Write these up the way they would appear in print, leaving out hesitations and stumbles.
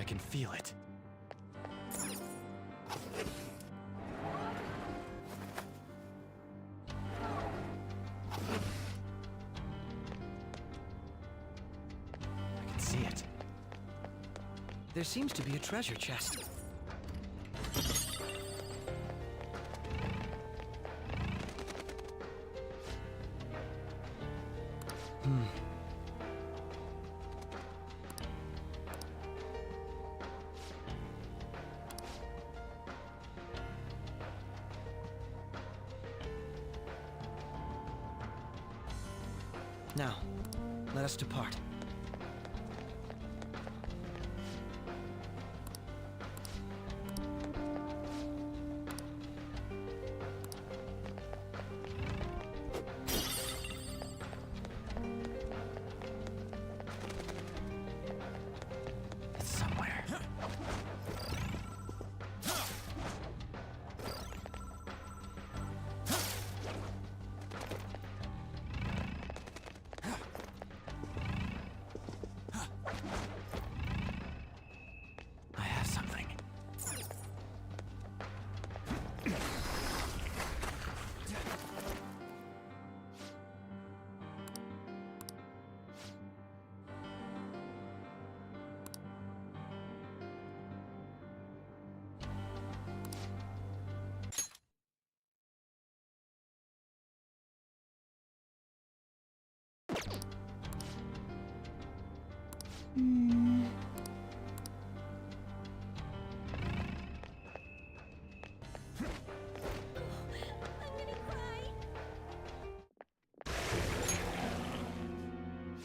can feel it. I can see it. There seems to be a treasure chest. Now, let us depart. It's somewhere. I have something.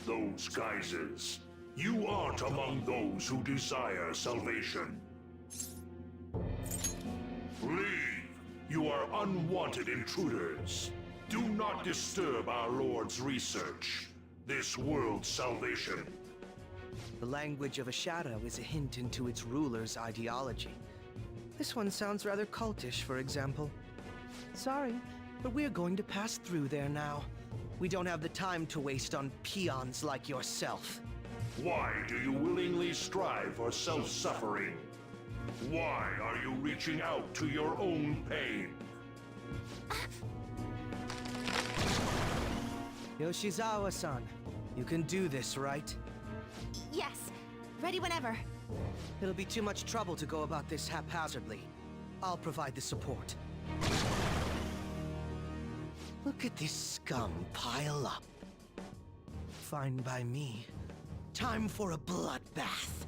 Those geysers. You aren't among those who desire salvation. Leave! You are unwanted intruders. Do not disturb our Lord's research. This world's salvation. The language of a shadow is a hint into its ruler's ideology. This one sounds rather cultish, for example. Sorry, but we're going to pass through there now. We don't have the time to waste on peons like yourself. Why do you willingly strive for self-suffering? Why are you reaching out to your own pain? Yoshizawa-san, you can do this, right? Yes, ready whenever. It'll be too much trouble to go about this haphazardly. I'll provide the support. Look at this scum pile up. Fine by me. Time for a bloodbath.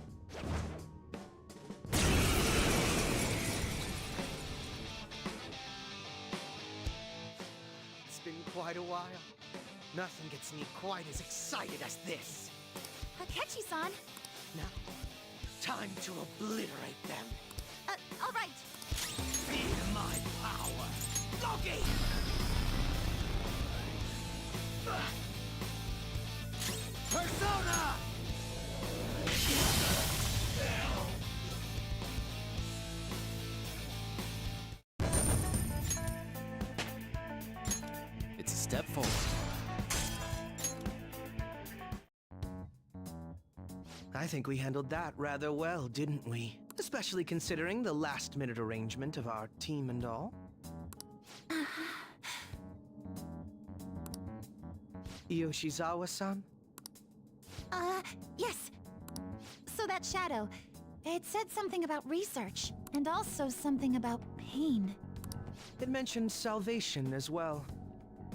It's been quite a while. Nothing gets me quite as excited as this. Akechi-san! Now, time to obliterate them. All right. Feel my power. Loki! Persona! It's a step forward. I think we handled that rather well, didn't we? Especially considering the last-minute arrangement of our team and all. Yoshizawa-san? Yes. So that shadow, it said something about research, and also something about pain. It mentioned salvation as well.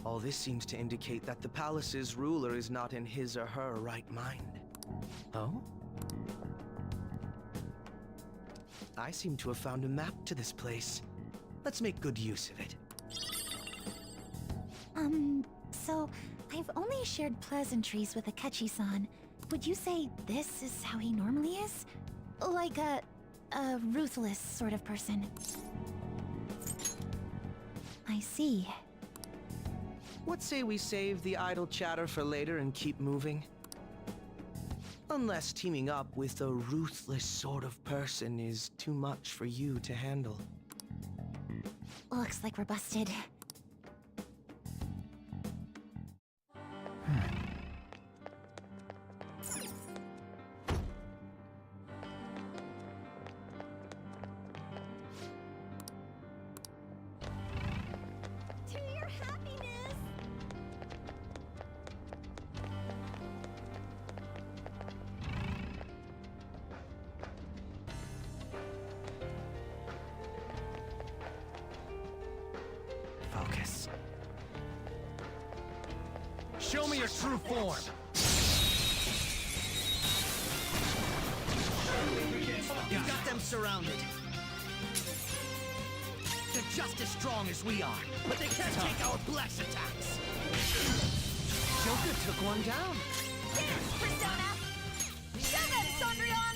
All this seems to indicate that the palace's ruler is not in his or her right mind. Oh? I seem to have found a map to this place. Let's make good use of it. So I've only shared pleasantries with Akechi-san. Would you say this is how he normally is? Like a ruthless sort of person. I see. What say we save the idle chatter for later and keep moving? Unless teaming up with a ruthless sort of person is too much for you to handle. Looks like we're busted. focus. Show me your true form! You've got them surrounded. They're just as strong as we are, but they can't take our blast attacks. Joker took one down. Persona! Show them, Sondrion!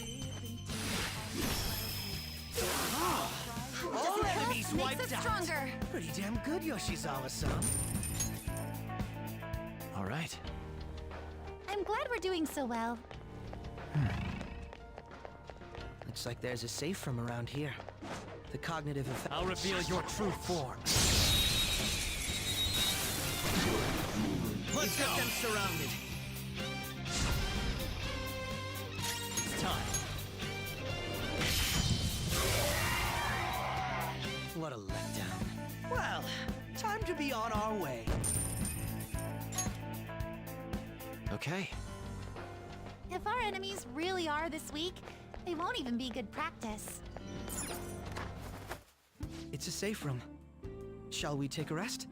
All enemies Makes wiped us out. stronger. Pretty damn good, Yoshizawa-san. All right. I'm glad we're doing so well. Looks like there's a safe room around here. The cognitive effect. I'll reveal your true form. Let's get them surrounded. It's time. What a letdown. Well, time to be on our way. Okay. If our enemies really are this weak, they won't even be good practice. It's a safe room. Shall we take a rest?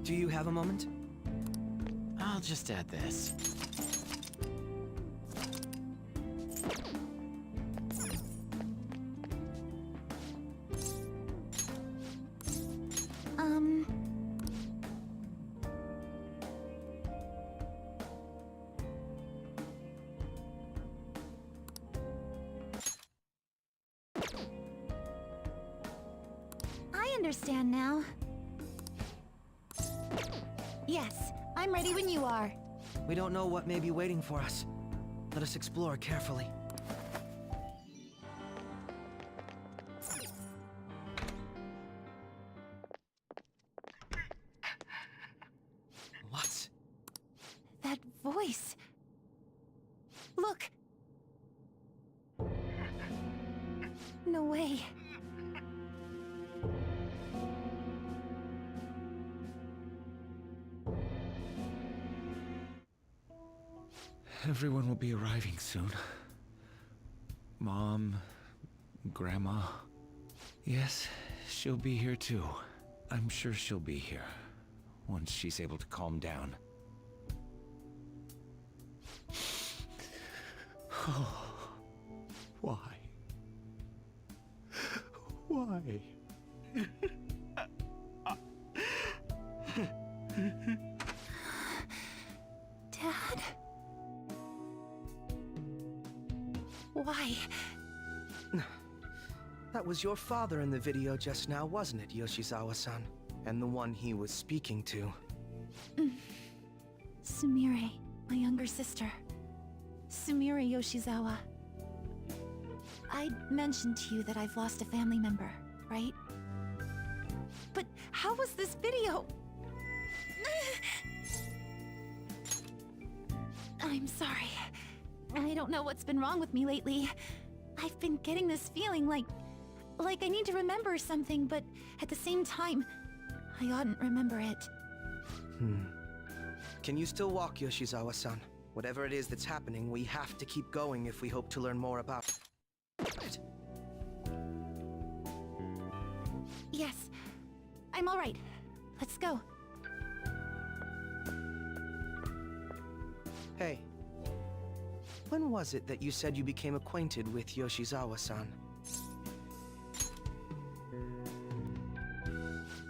Do you have a moment? I'll just add this. Um... I understand now. Yes, I'm ready when you are. We don't know what may be waiting for us. Let us explore carefully. What? That voice. Look! No way. Everyone will be arriving soon. Mom, Grandma. Yes, she'll be here too. I'm sure she'll be here once she's able to calm down. Oh, why? Why? Dad? Why? That was your father in the video just now, wasn't it, Yoshizawa-san? And the one he was speaking to. Sumire, my younger sister. Sumire Yoshizawa. I mentioned to you that I've lost a family member, right? But how was this video? I'm sorry. I don't know what's been wrong with me lately. I've been getting this feeling like I need to remember something, but at the same time, I oughtn't remember it. Can you still walk, Yoshizawa-san? Whatever it is that's happening, we have to keep going if we hope to learn more about it. Yes, I'm all right. Let's go. Hey. When was it that you said you became acquainted with Yoshizawa-san?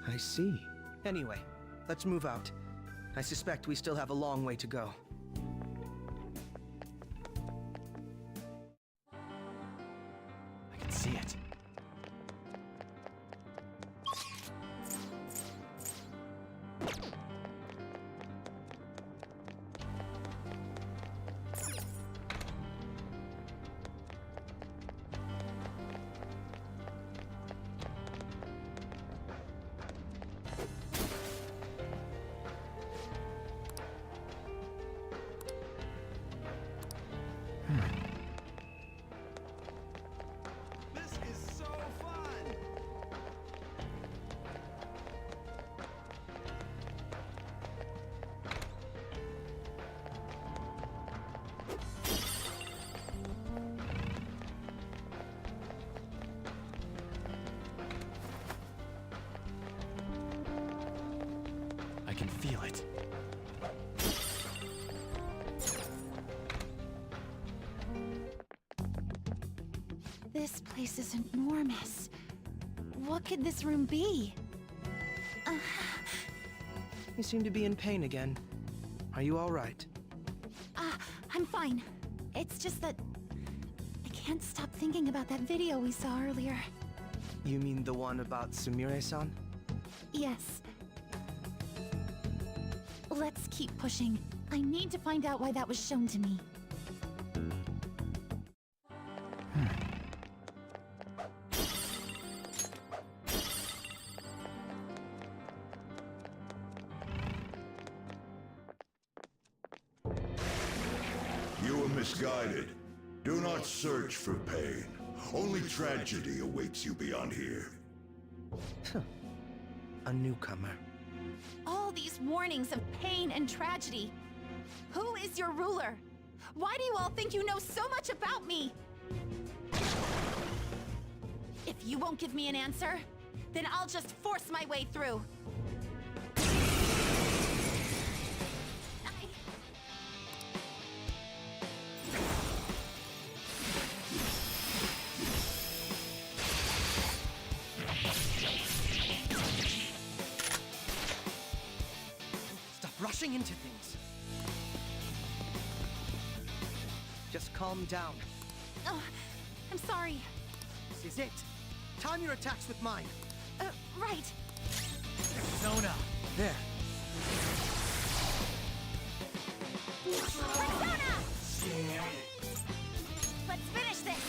I see. Anyway, let's move out. I suspect we still have a long way to go. I can see it. This place is enormous. What could this room be? You seem to be in pain again. Are you all right? I'm fine. It's just that I can't stop thinking about that video we saw earlier. You mean the one about Sumire-san? Yes. Let's keep pushing. I need to find out why that was shown to me. You are misguided. Do not search for pain. Only tragedy awaits you beyond here. A newcomer. All these warnings of pain and tragedy. Who is your ruler? Why do you all think you know so much about me? If you won't give me an answer, then I'll just force my way through. Stop rushing into things. Just calm down. Oh, I'm sorry. This is it. Time your attacks with mine. Right. Zona! There. Persona! Let's finish this!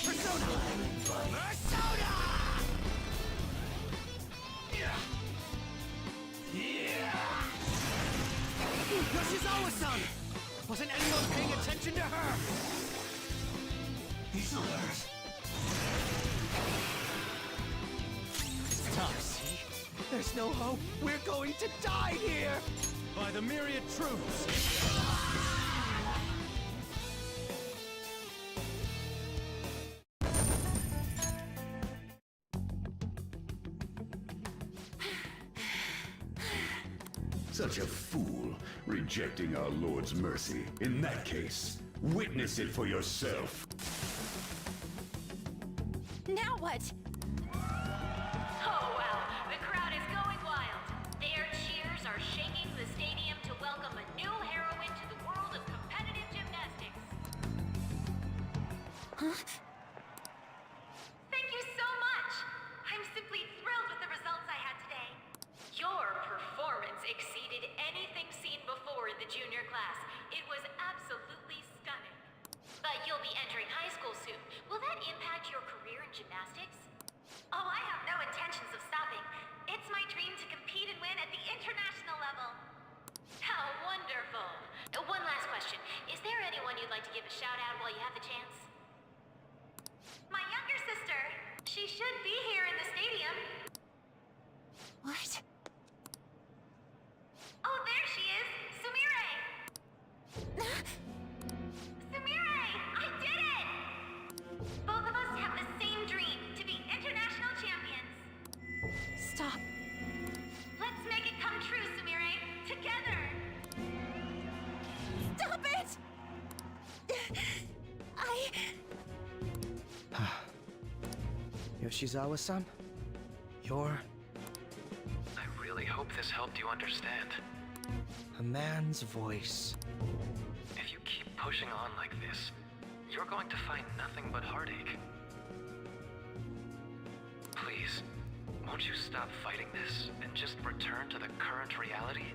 Persona! Persona! Yoshizawa-san! Wasn't anyone paying attention to her? It's tough, see? There's no hope. We're going to die here! By the myriad troops! Such a fool, rejecting our Lord's mercy. In that case, witness it for yourself. Now what? Oh, wow. The crowd is going wild. Their cheers are shaking the stadium to welcome a new heroine to the world of competitive gymnastics. Huh? Thank you so much. I'm simply thrilled with the results I had today. Your performance exceeded anything seen before in the junior class. It was absolutely stunning. But you'll be entering high school soon. Will that impact your career in gymnastics? Oh, I have no intentions of stopping. It's my dream to compete and win at the international level. How wonderful. One last question. Is there anyone you'd like to give a shout out while you have the chance? My younger sister. She should be here in the stadium. What? Oh, there she is! Sumire! Sumire! I did it! Both of us have the same dream, to be international champions. Stop. Let's make it come true, Sumire! Together! Stop it! Yoshizawa-san? You're I really hope this helped you understand. a man's voice. If you keep pushing on like this, you're going to find nothing but heartache. Please, won't you stop fighting this and just return to the current reality?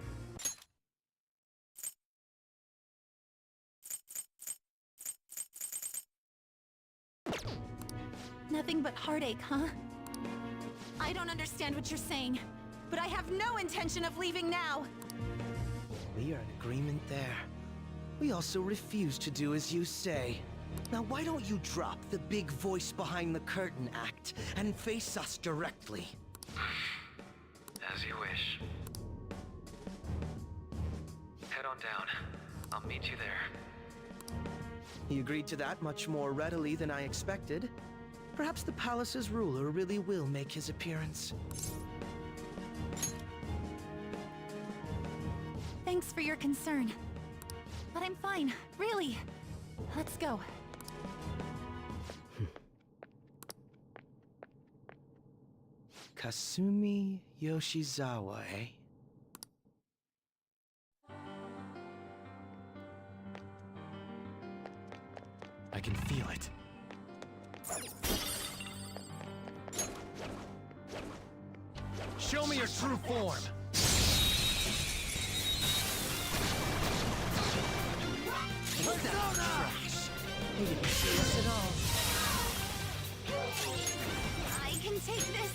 Nothing but heartache, huh? I don't understand what you're saying, but I have no intention of leaving now. We are in agreement there. We also refuse to do as you say. Now why don't you drop the big voice behind the curtain act and face us directly? As you wish. Head on down. I'll meet you there. He agreed to that much more readily than I expected. Perhaps the palace's ruler really will make his appearance. Thanks for your concern. But I'm fine, really. Let's go. Kasumi Yoshizawa, eh? I can feel it. Show me your true form! Persona! They didn't see us at all. I can take this.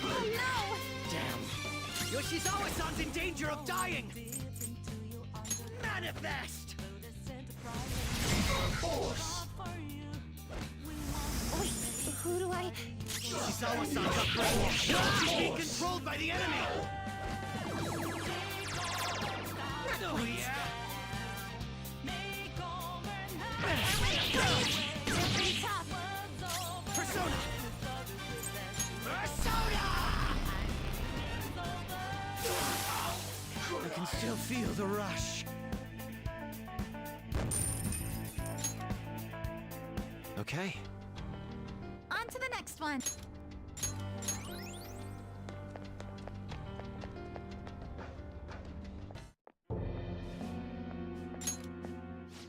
Oh no! Damn. Yoshizawa-san's in danger of dying! Manifest! Force! Wait, who do I... Yoshizawa-san's up. She's being controlled by the enemy! Oh yeah! Persona! Persona! I can still feel the rush. Okay. On to the next one.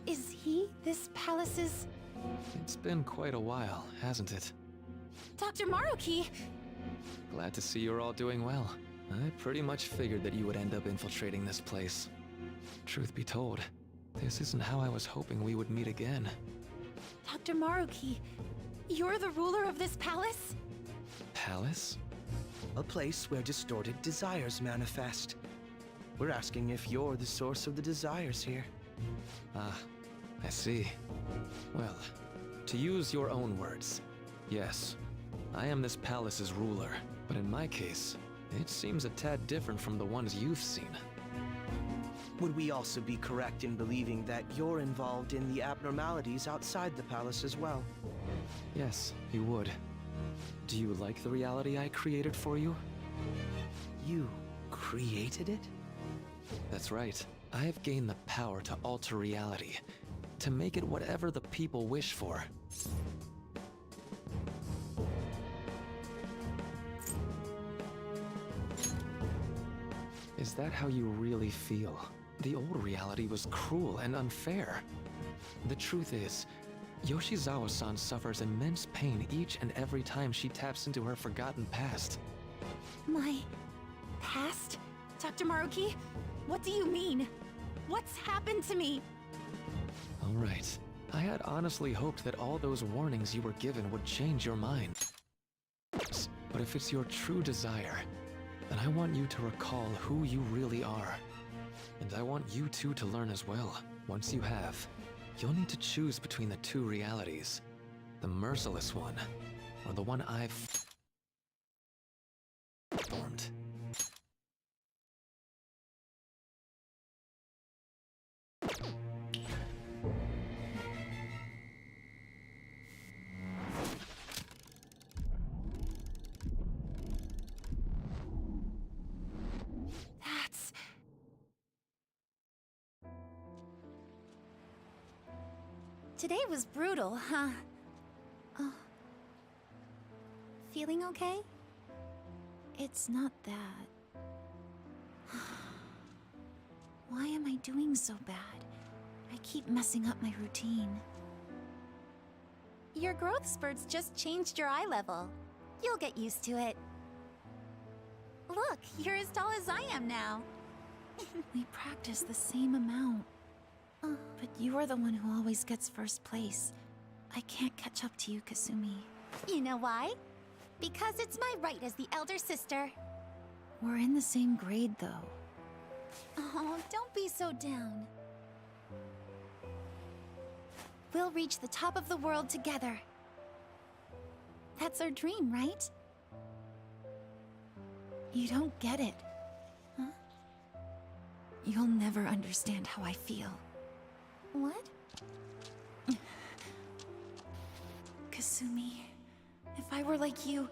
Is he this palace's... It's been quite a while, hasn't it? Dr. Maruki? Glad to see you're all doing well. I pretty much figured that you would end up infiltrating this place. Truth be told, this isn't how I was hoping we would meet again. Dr. Maruki, you're the ruler of this palace? Palace? A place where distorted desires manifest. We're asking if you're the source of the desires here. Ah, I see. Well, to use your own words, yes, I am this palace's ruler, but in my case, it seems a tad different from the ones you've seen. Would we also be correct in believing that you're involved in the abnormalities outside the palace as well? Yes, you would. Do you like the reality I created for you? You created it? That's right. I have gained the power to alter reality, to make it whatever the people wish for. Is that how you really feel? The old reality was cruel and unfair. The truth is, Yoshizawa-san suffers immense pain each and every time she taps into her forgotten past. My... past? Dr. Maruki? What do you mean? What's happened to me? All right. I had honestly hoped that all those warnings you were given would change your mind. But if it's your true desire, then I want you to recall who you really are. And I want you two to learn as well. Once you have, you'll need to choose between the two realities. The merciless one, or the one I've formed. That's... Today was brutal, huh? Oh. Feeling okay? It's not that. Why am I doing so bad? I keep messing up my routine. Your growth spurts just changed your eye level. You'll get used to it. Look, you're as tall as I am now. We practice the same amount. But you're the one who always gets first place. I can't catch up to you, Kasumi. You know why? Because it's my right as the elder sister. We're in the same grade, though. Oh, don't be so down. We'll reach the top of the world together. That's our dream, right? You don't get it. Huh? You'll never understand how I feel. What? Kasumi, if I were like you,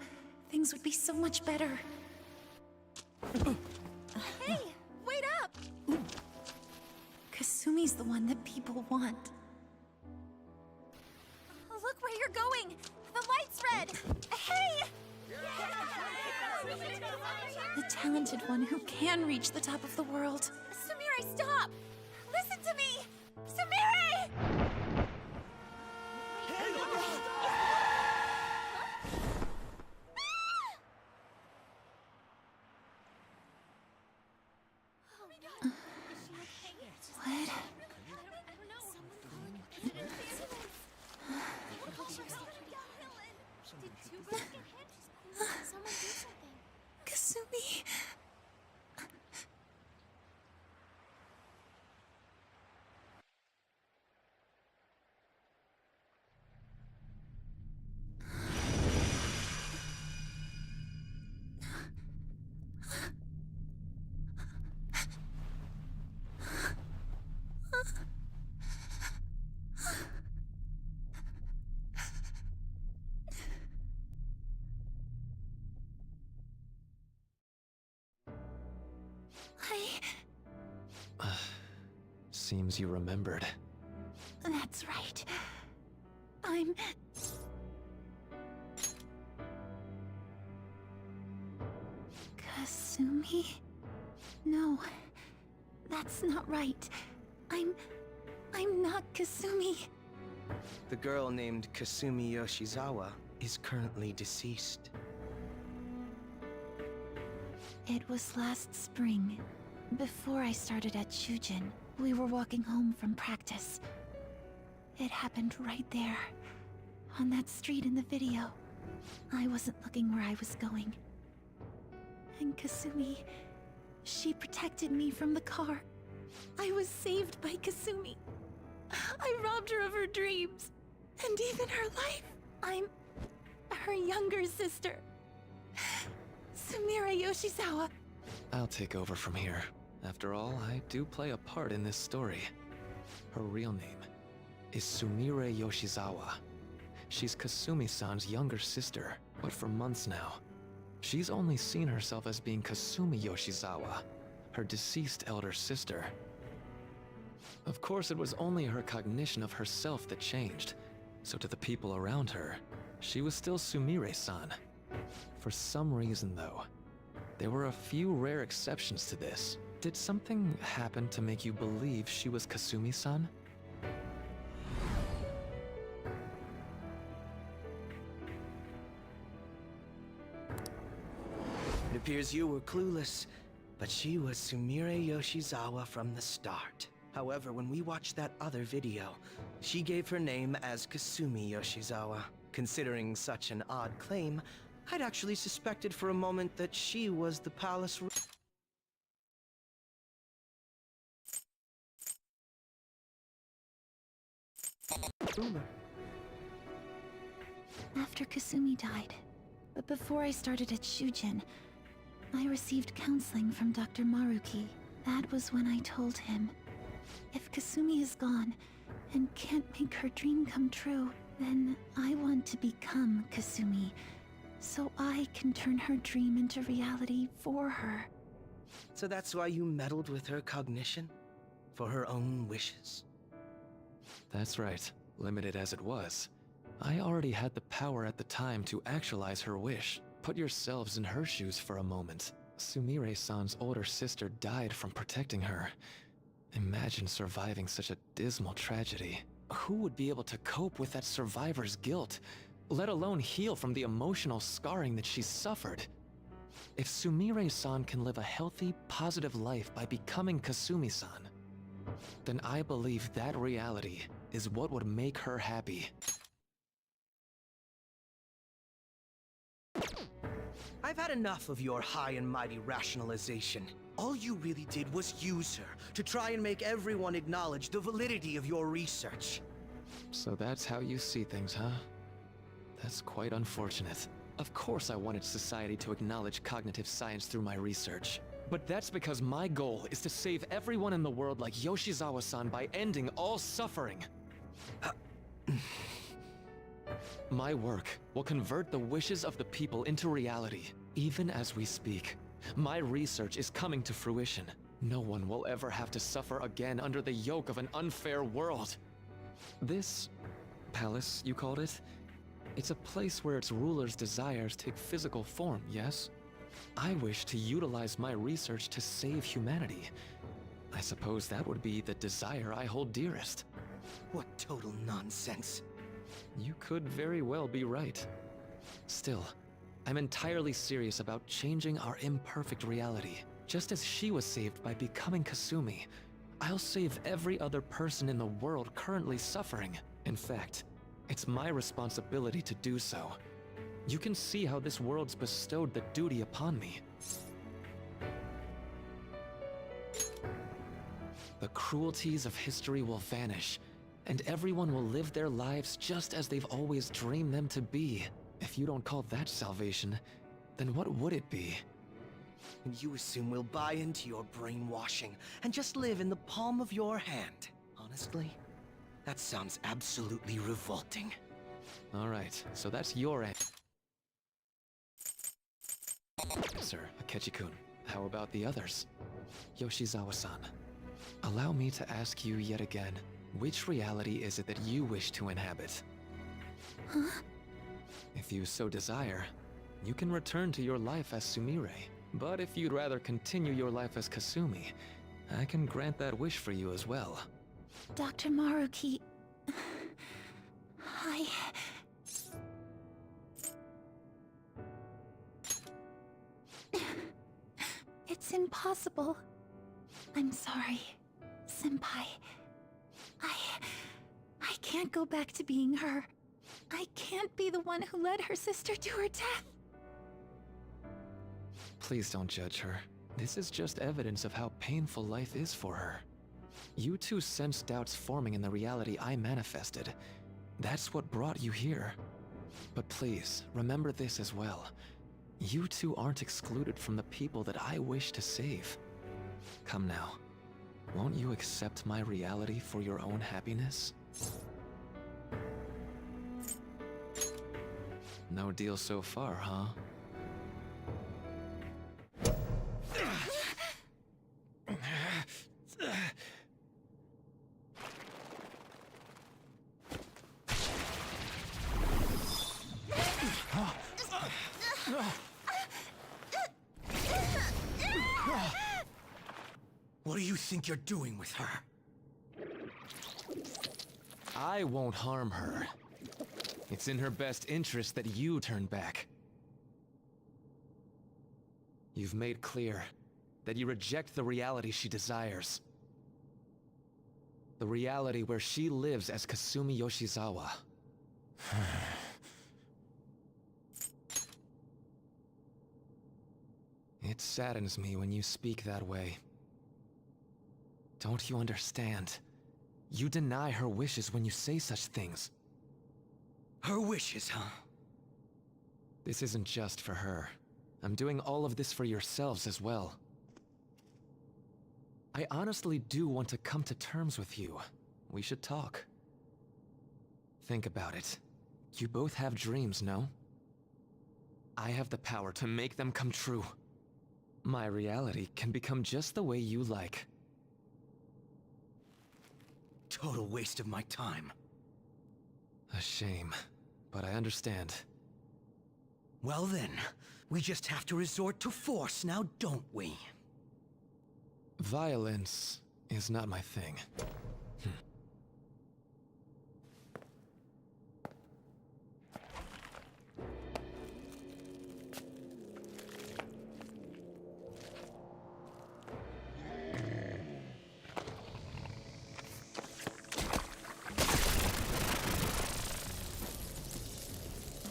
things would be so much better. Hey, wait up! Kasumi's the one that people want. Look where you're going! The light's red! Hey! The talented one who can reach the top of the world. Sumire, stop! Listen to me! Sumire! What? Kasumi. Seems you remembered. That's right. I'm... Kasumi? No, that's not right. I'm not Kasumi. The girl named Kasumi Yoshizawa is currently deceased. It was last spring. Before I started at Shujin, we were walking home from practice. It happened right there, on that street in the video. I wasn't looking where I was going. And Kasumi, she protected me from the car. I was saved by Kasumi. I robbed her of her dreams, and even her life. I'm her younger sister, Sumire Yoshizawa. I'll take over from here. After all, I do play a part in this story. Her real name is Sumire Yoshizawa. She's Kasumi-san's younger sister, but for months now, she's only seen herself as being Kasumi Yoshizawa, her deceased elder sister. Of course, it was only her cognition of herself that changed, so to the people around her, she was still Sumire-san. For some reason, though, there were a few rare exceptions to this. Did something happen to make you believe she was Kasumi-san? It appears you were clueless, but she was Sumire Yoshizawa from the start. However, when we watched that other video, she gave her name as Kasumi Yoshizawa. Considering such an odd claim, I'd actually suspected for a moment that she was the palace ruler. After Kasumi died, but before I started at Shujin, I received counseling from Dr. Maruki. That was when I told him, if Kasumi is gone and can't make her dream come true, then I want to become Kasumi, so I can turn her dream into reality for her. So that's why you meddled with her cognition? For her own wishes? That's right, limited as it was. I already had the power at the time to actualize her wish. Put yourselves in her shoes for a moment. Sumire-san's older sister died from protecting her. Imagine surviving such a dismal tragedy. Who would be able to cope with that survivor's guilt, let alone heal from the emotional scarring that she's suffered? If Sumire-san can live a healthy, positive life by becoming Kasumi-san, then I believe that reality is what would make her happy. I've had enough of your high and mighty rationalization. All you really did was use her to try and make everyone acknowledge the validity of your research. So that's how you see things, huh? That's quite unfortunate. Of course I wanted society to acknowledge cognitive science through my research. But that's because my goal is to save everyone in the world like Yoshizawa-san by ending all suffering. My work will convert the wishes of the people into reality. Even as we speak, my research is coming to fruition. No one will ever have to suffer again under the yoke of an unfair world. This palace, you called it? It's a place where its ruler's desires take physical form, yes? I wish to utilize my research to save humanity. I suppose that would be the desire I hold dearest. What total nonsense. You could very well be right. Still, I'm entirely serious about changing our imperfect reality. Just as she was saved by becoming Kasumi, I'll save every other person in the world currently suffering. In fact, it's my responsibility to do so. You can see how this world's bestowed the duty upon me. The cruelties of history will vanish, and everyone will live their lives just as they've always dreamed them to be. If you don't call that salvation, then what would it be? And you assume we'll buy into your brainwashing and just live in the palm of your hand. Honestly, that sounds absolutely revolting. All right, so that's your end. Sir, Akechi-kun, how about the others? Yoshizawa-san, allow me to ask you yet again, which reality is it that you wish to inhabit? Huh? If you so desire, you can return to your life as Sumire. But if you'd rather continue your life as Kasumi, I can grant that wish for you as well. Dr. Maruki... It's impossible. I'm sorry, Senpai. I can't go back to being her. I can't be the one who led her sister to her death. Please don't judge her. This is just evidence of how painful life is for her. You two sensed doubts forming in the reality I manifested. That's what brought you here. But please, remember this as well. You two aren't excluded from the people that I wish to save. Come now. Won't you accept my reality for your own happiness? No deal so far, huh? What do you think you're doing with her? I won't harm her. It's in her best interest that you turn back. You've made clear that you reject the reality she desires. The reality where she lives as Kasumi Yoshizawa. It saddens me when you speak that way. Don't you understand? You deny her wishes when you say such things. Her wishes, huh? This isn't just for her. I'm doing all of this for yourselves as well. I honestly do want to come to terms with you. We should talk. Think about it. You both have dreams, no? I have the power to make them come true. My reality can become just the way you like. Total waste of my time. A shame, but I understand. Well then, we just have to resort to force now, don't we? Violence is not my thing.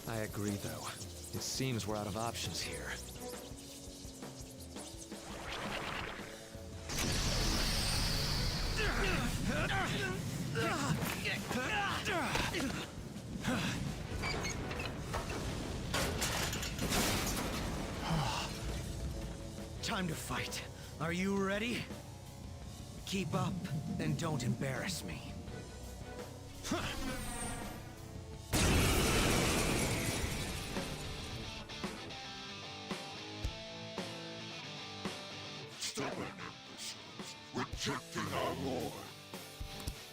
I agree, though. It seems we're out of options here. Time to fight. Are you ready? Keep up, and don't embarrass me. Stubborn ambition. rejecting our lord.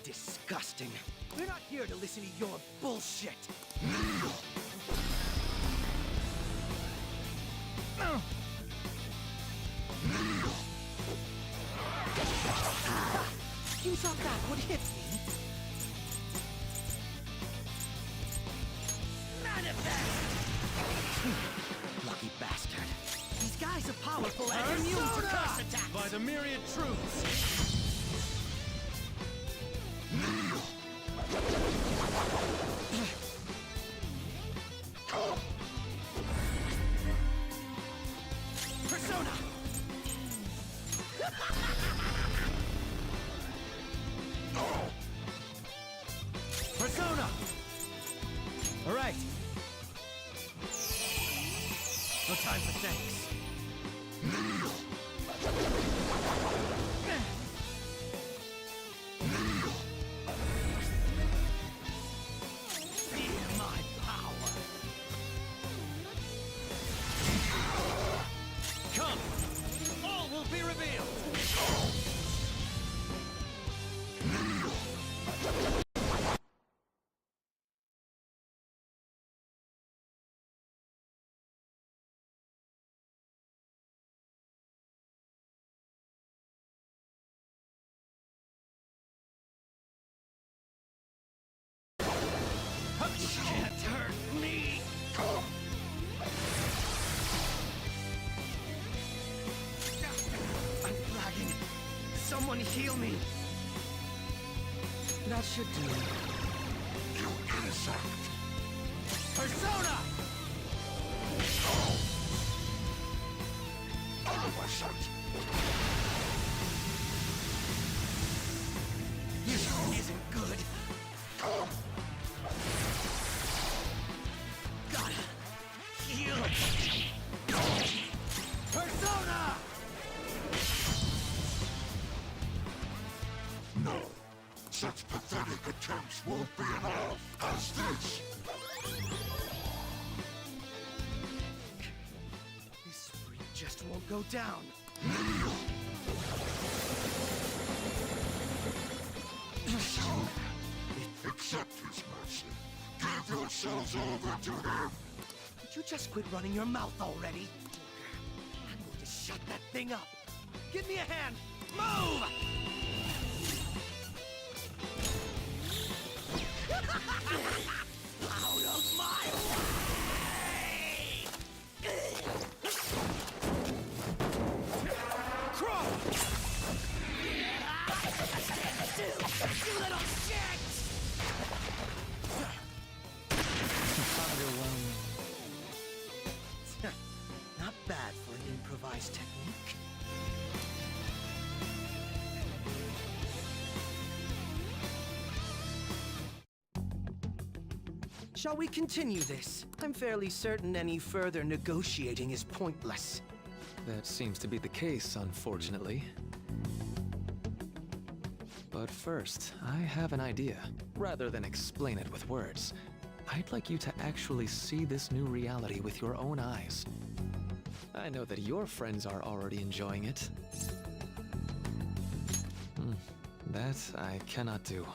Disgusting. We're not here to listen to your bullshit. You thought that would hit me? Manifest! Lucky bastard. These guys are powerful and immune to curse attacks! By the myriad truths! Persona! Persona! All right. No time for thanks. Fear my power. Come! All will be revealed! Can't hurt me! I'm flagging. Someone heal me! That should do. You insect! Persona! Opposite! This isn't good. Gotta heal. Persona! No. Such pathetic attempts won't be enough as this. This spree just won't go down. Accept his mercy. Give yourselves over to him. Would you just quit running your mouth already? I'm going to shut that thing up. Give me a hand. Move! Out of my way! Crow! You little shit! Not bad for an improvised technique. Shall we continue this? I'm fairly certain any further negotiating is pointless. That seems to be the case, unfortunately. But first, I have an idea. Rather than explain it with words, I'd like you to actually see this new reality with your own eyes. I know that your friends are already enjoying it. That I cannot do.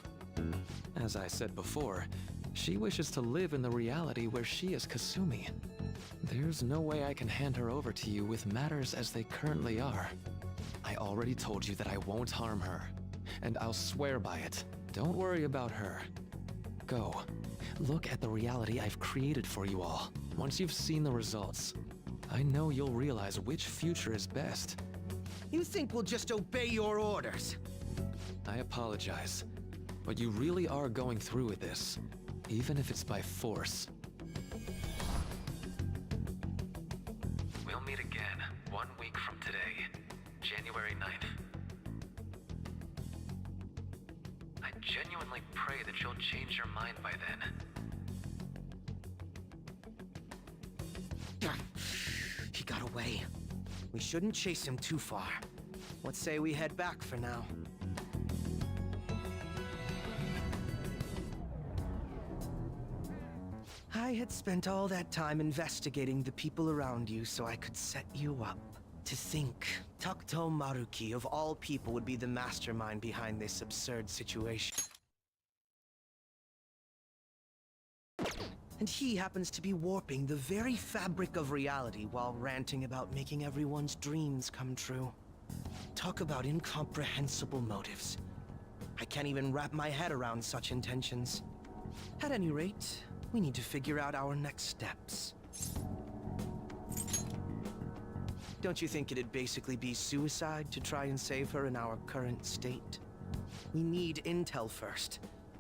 As I said before, she wishes to live in the reality where she is Kasumi. There's no way I can hand her over to you with matters as they currently are. I already told you that I won't harm her, and I'll swear by it. Don't worry about her. Go. Look at the reality I've created for you all. Once you've seen the results, I know you'll realize which future is best. You think we'll just obey your orders? I apologize, but you really are going through with this, even if it's by force. We'll meet again 1 week from today, January 9th. I genuinely pray that you'll change your mind by then. He got away. We shouldn't chase him too far. Let's say we head back for now. I had spent all that time investigating the people around you so I could set you up. To think, Takuto Maruki of all people would be the mastermind behind this absurd situation. And he happens to be warping the very fabric of reality while ranting about making everyone's dreams come true. Talk about incomprehensible motives. I can't even wrap my head around such intentions. At any rate, we need to figure out our next steps. Don't you think it'd basically be suicide to try and save her in our current state? We need intel first.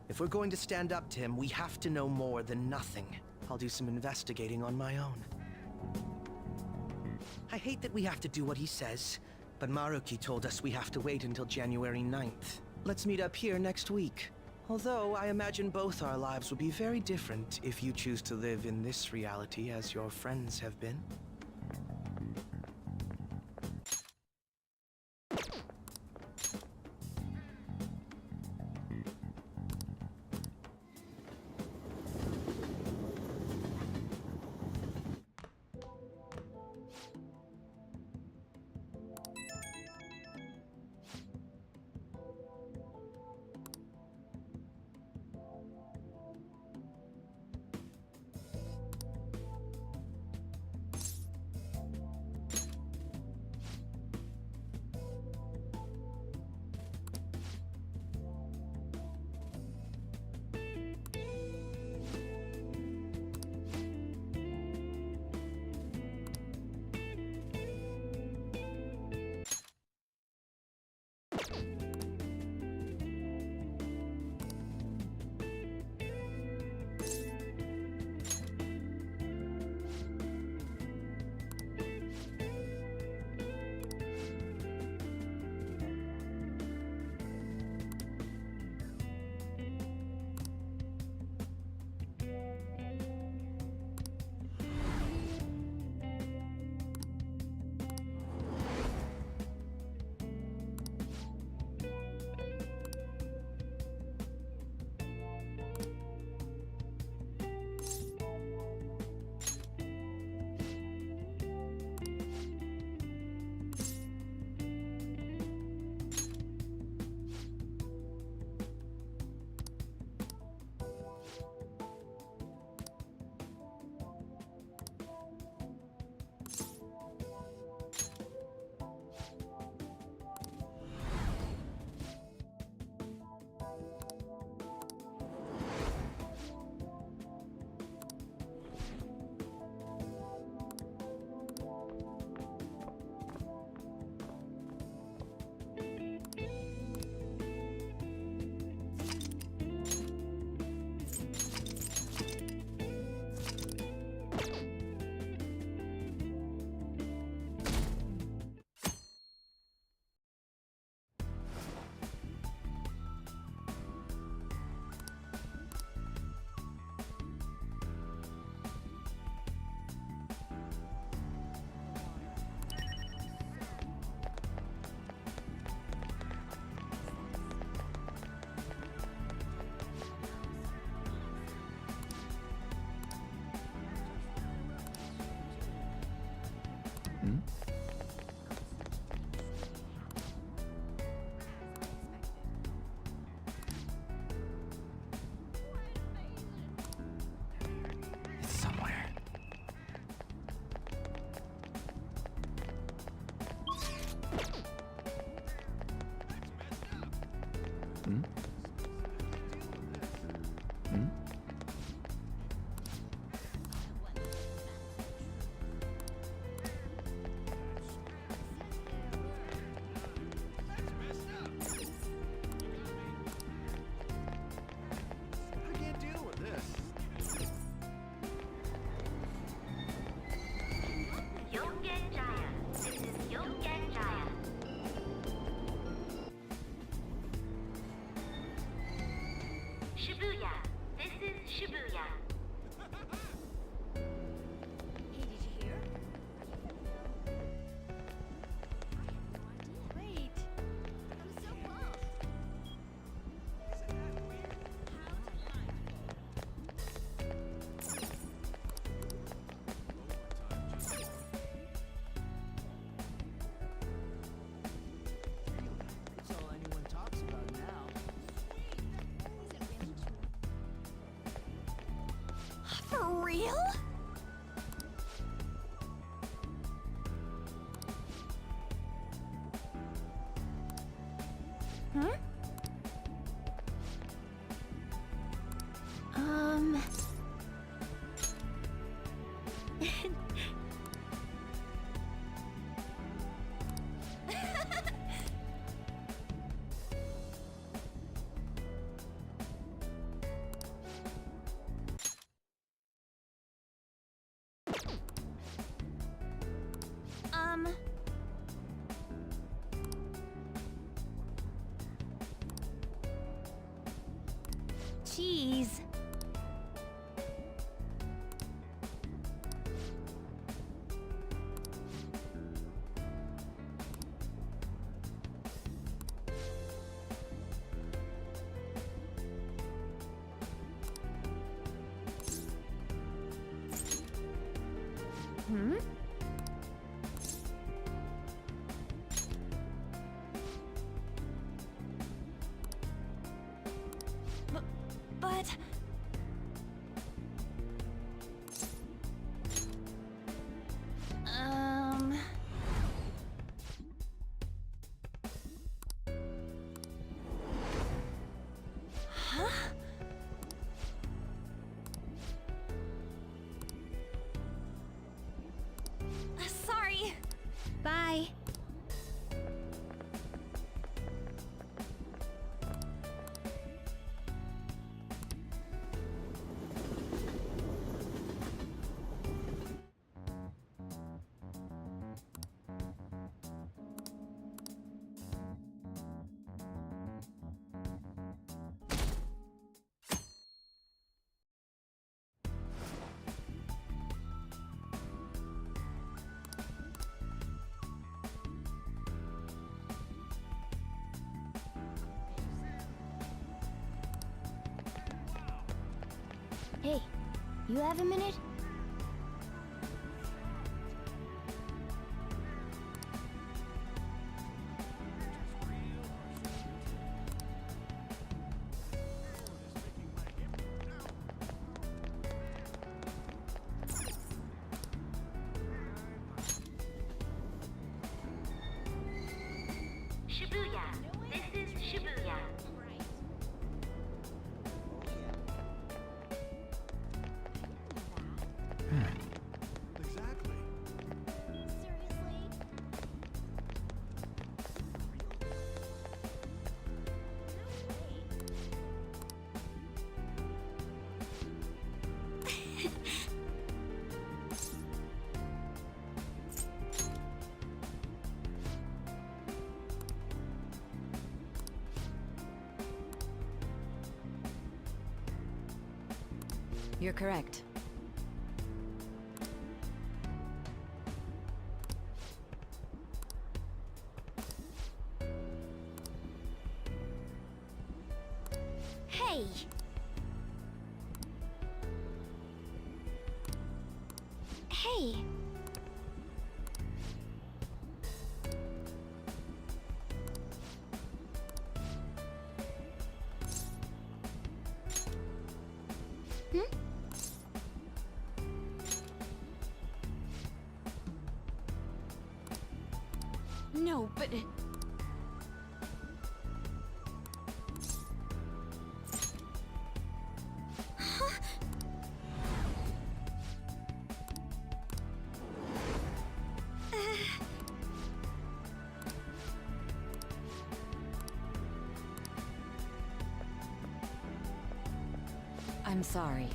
If we're going to stand up to him, we have to know more than nothing. I'll do some investigating on my own. I hate that we have to do what he says, but Maruki told us we have to wait until January 9th. Let's meet up here next week. Although I imagine both our lives will be very different if you choose to live in this reality as your friends have been. It's somewhere. Hmm? Hmm? I can't deal with this. Yongen Jaya. This is Yongen Jaya. real? Hmm? Um... Cheese. Hmm? But... Huh? Sorry. Bye. Hey, you have a minute? Shibuya. This is Shibuya. Exactly. Seriously? You're correct. Hey! Hey! Hmm? No, but... I'm sorry.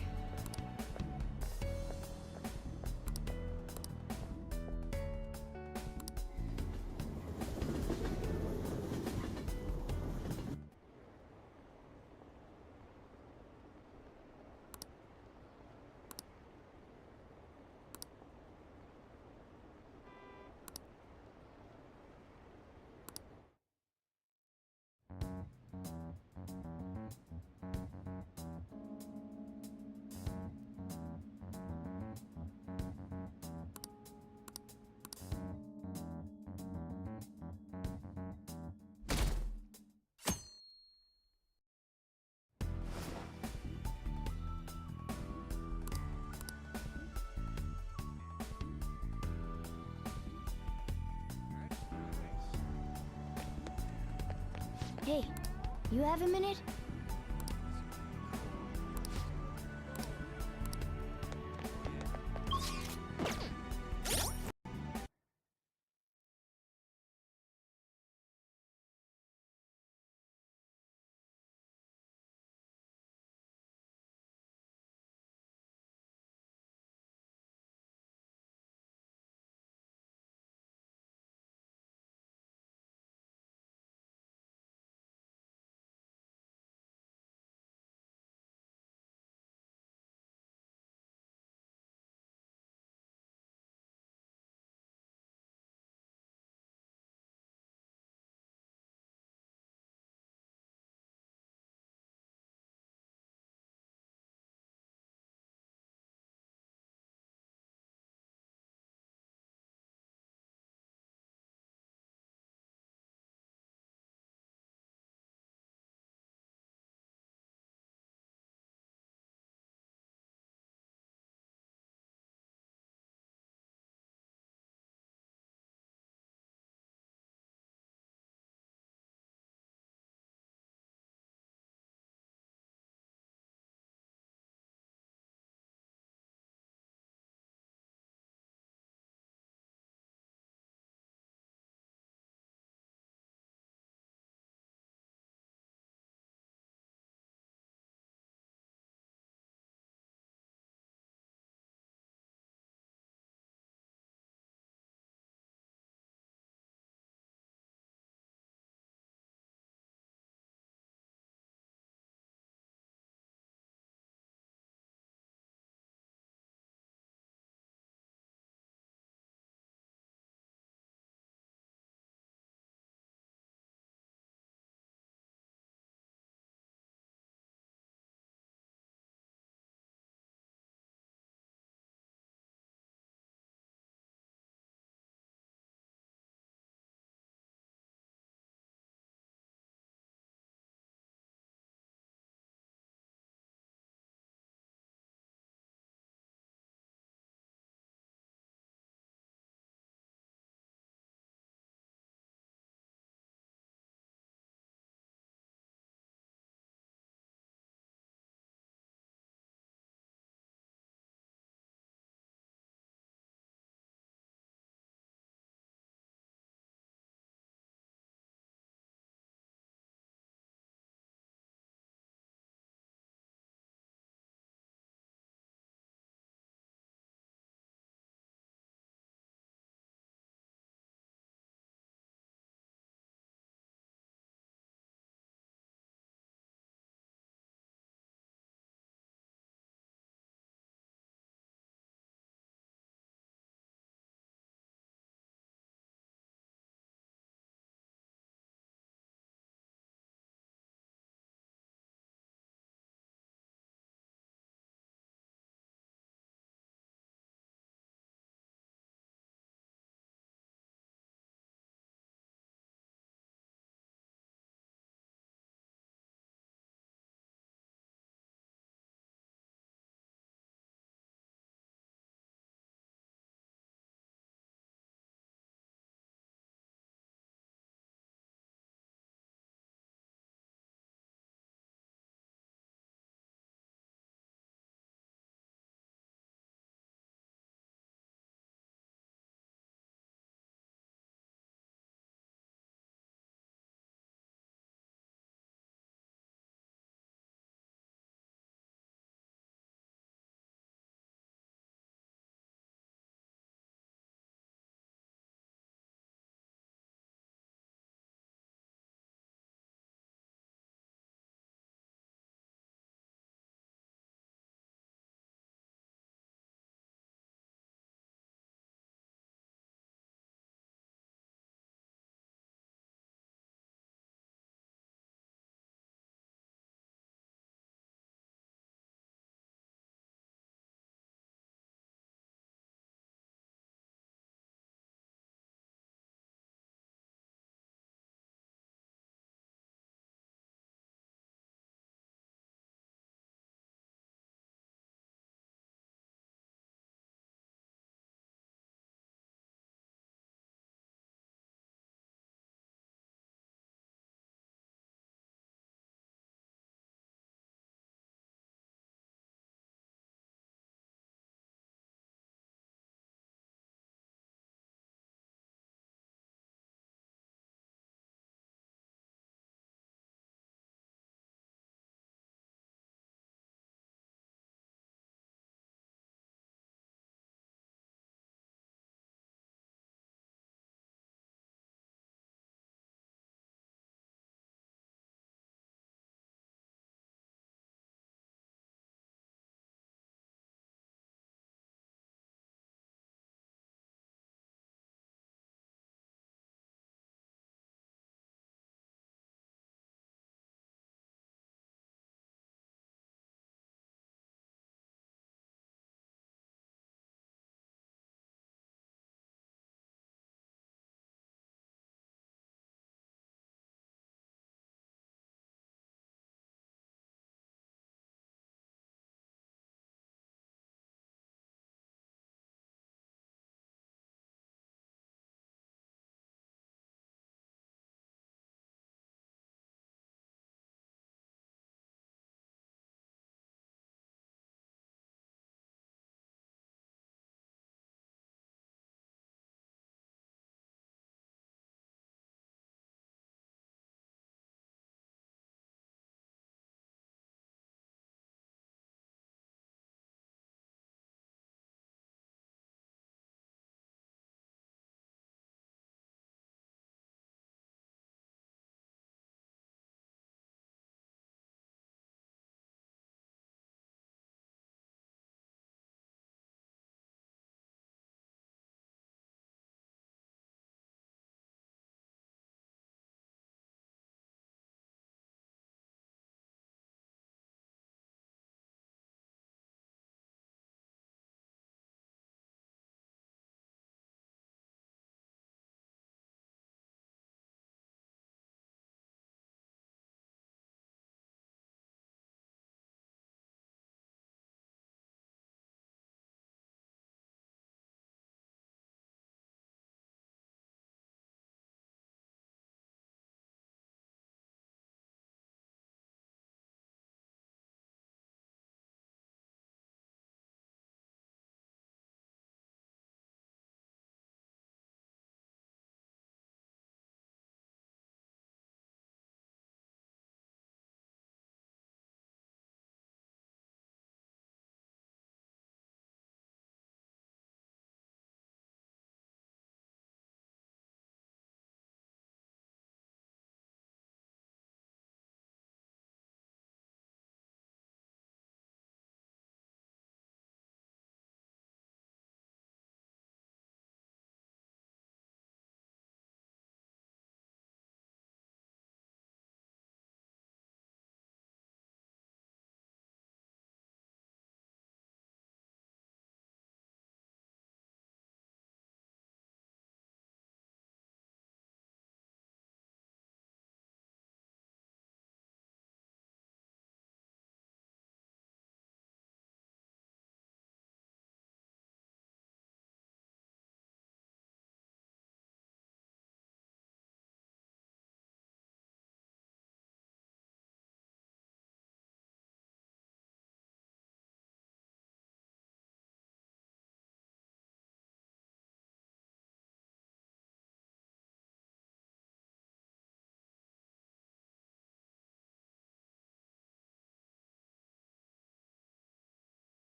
Hey, you have a minute?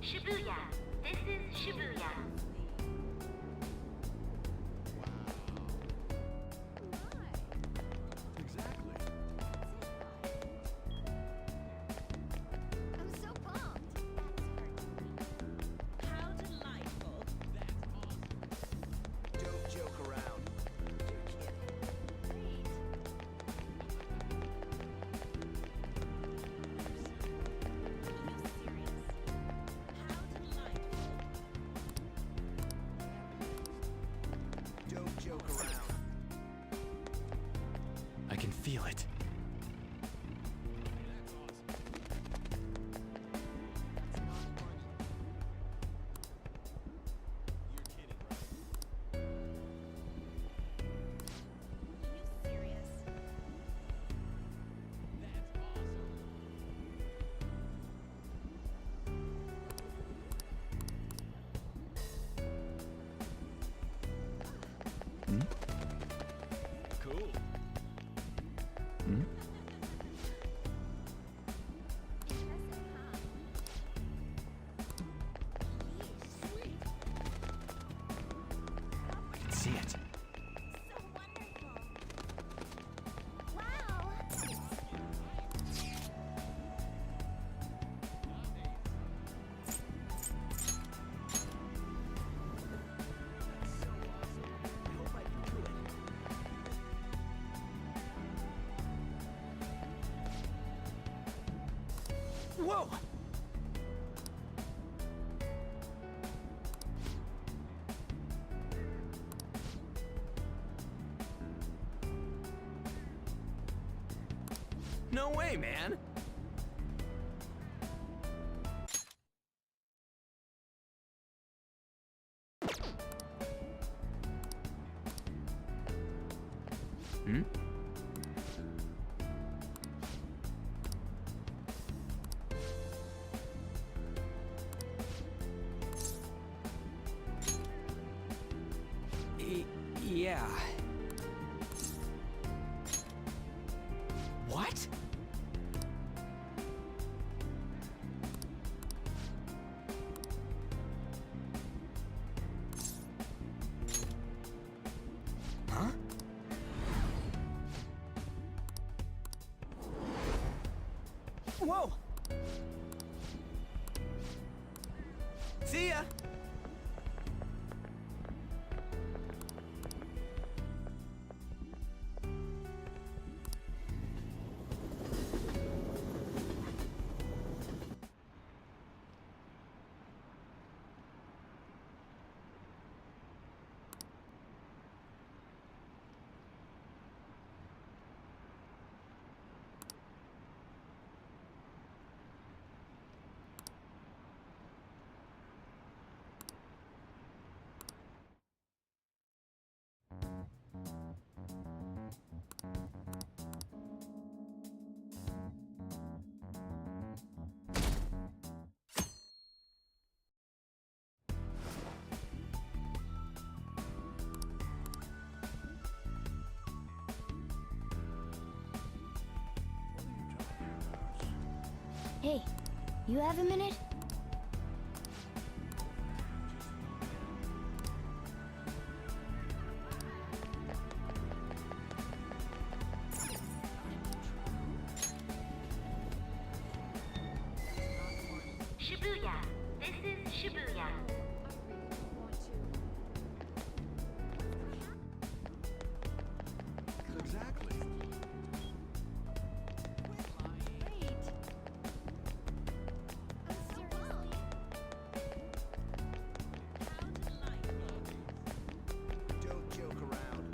Shibuya. This is Shibuya. I'm so pumped. How delightful. Don't joke around. Don't joke around. I can feel it. Cool. I can see it. So wonderful. Wow. Whoa! No way, man! Hmm? Yeah. What? Huh? Whoa! See ya! Hey, you have a minute? Shibuya. This is Shibuya. Exactly. Great. Seriously? Don't joke around.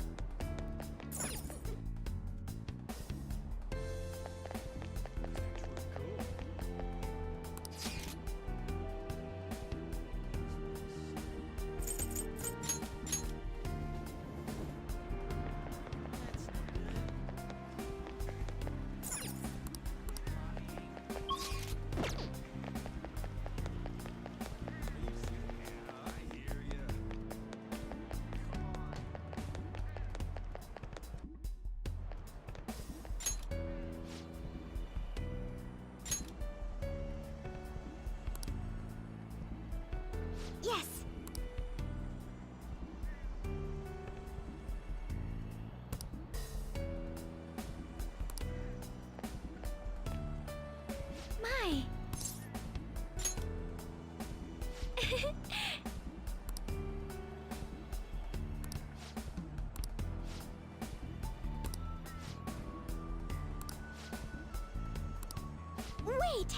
Wait!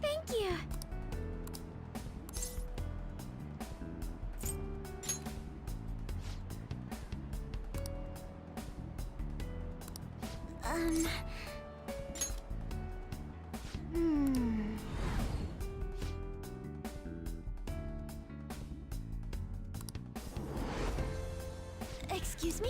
Thank you! Hmm. Excuse me?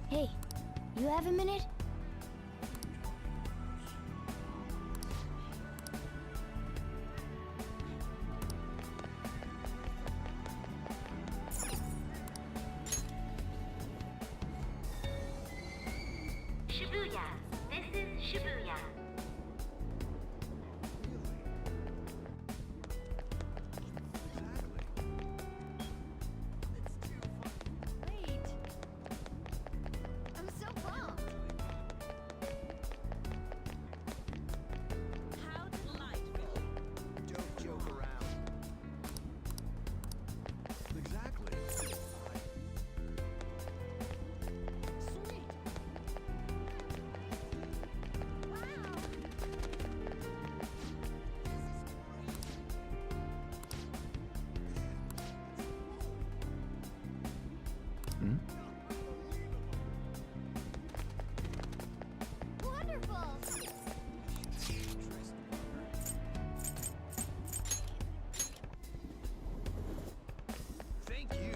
Hey, you have a minute? Shibuya. This is Shibuya. Wait. I'm so pumped. How delightful. Don't joke around. Exactly. Sweet. Wow. Hmm? Wonderful. Thank you.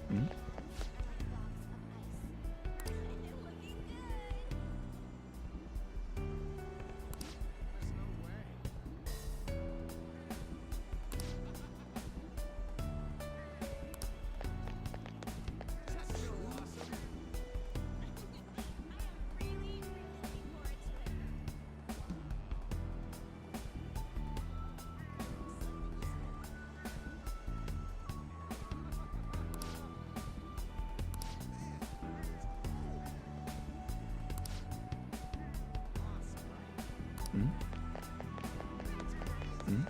Hmm? Hmm? Hmm?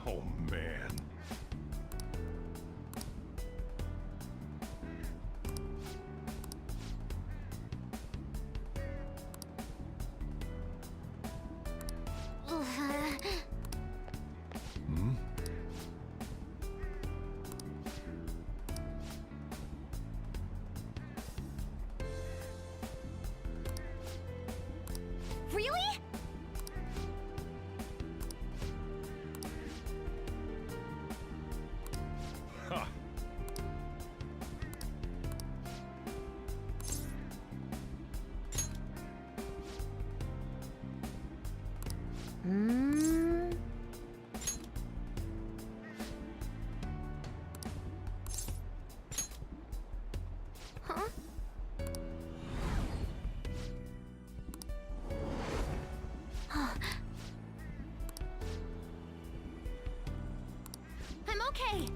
Oh man. Hmm? Really? Ha! Hmm. Huh? Hey!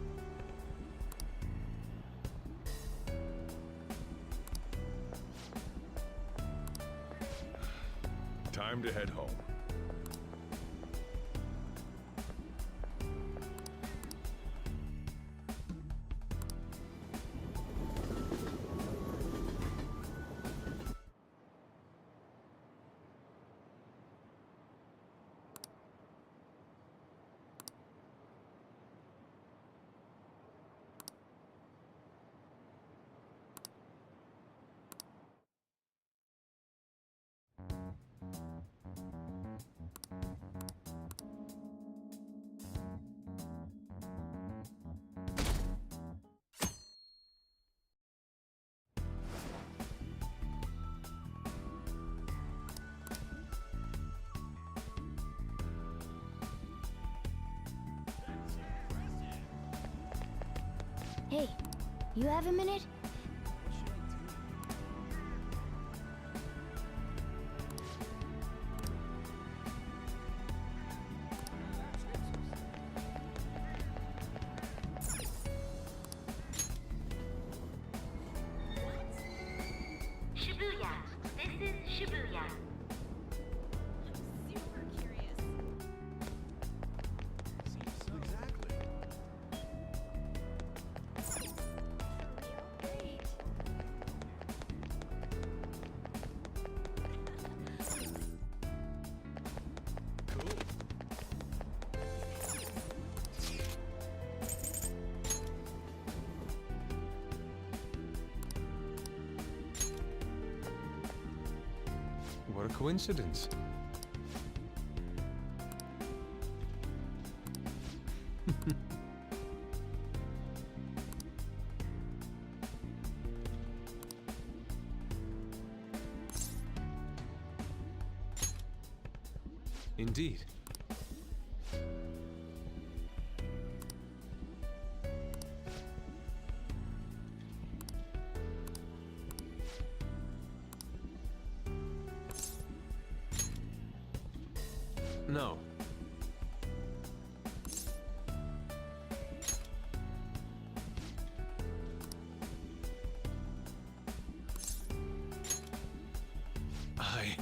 Time to head home. Hey, you have a minute? Shibuya. This is Shibuya. Super curious. Great. What a coincidence. Indeed. No. I...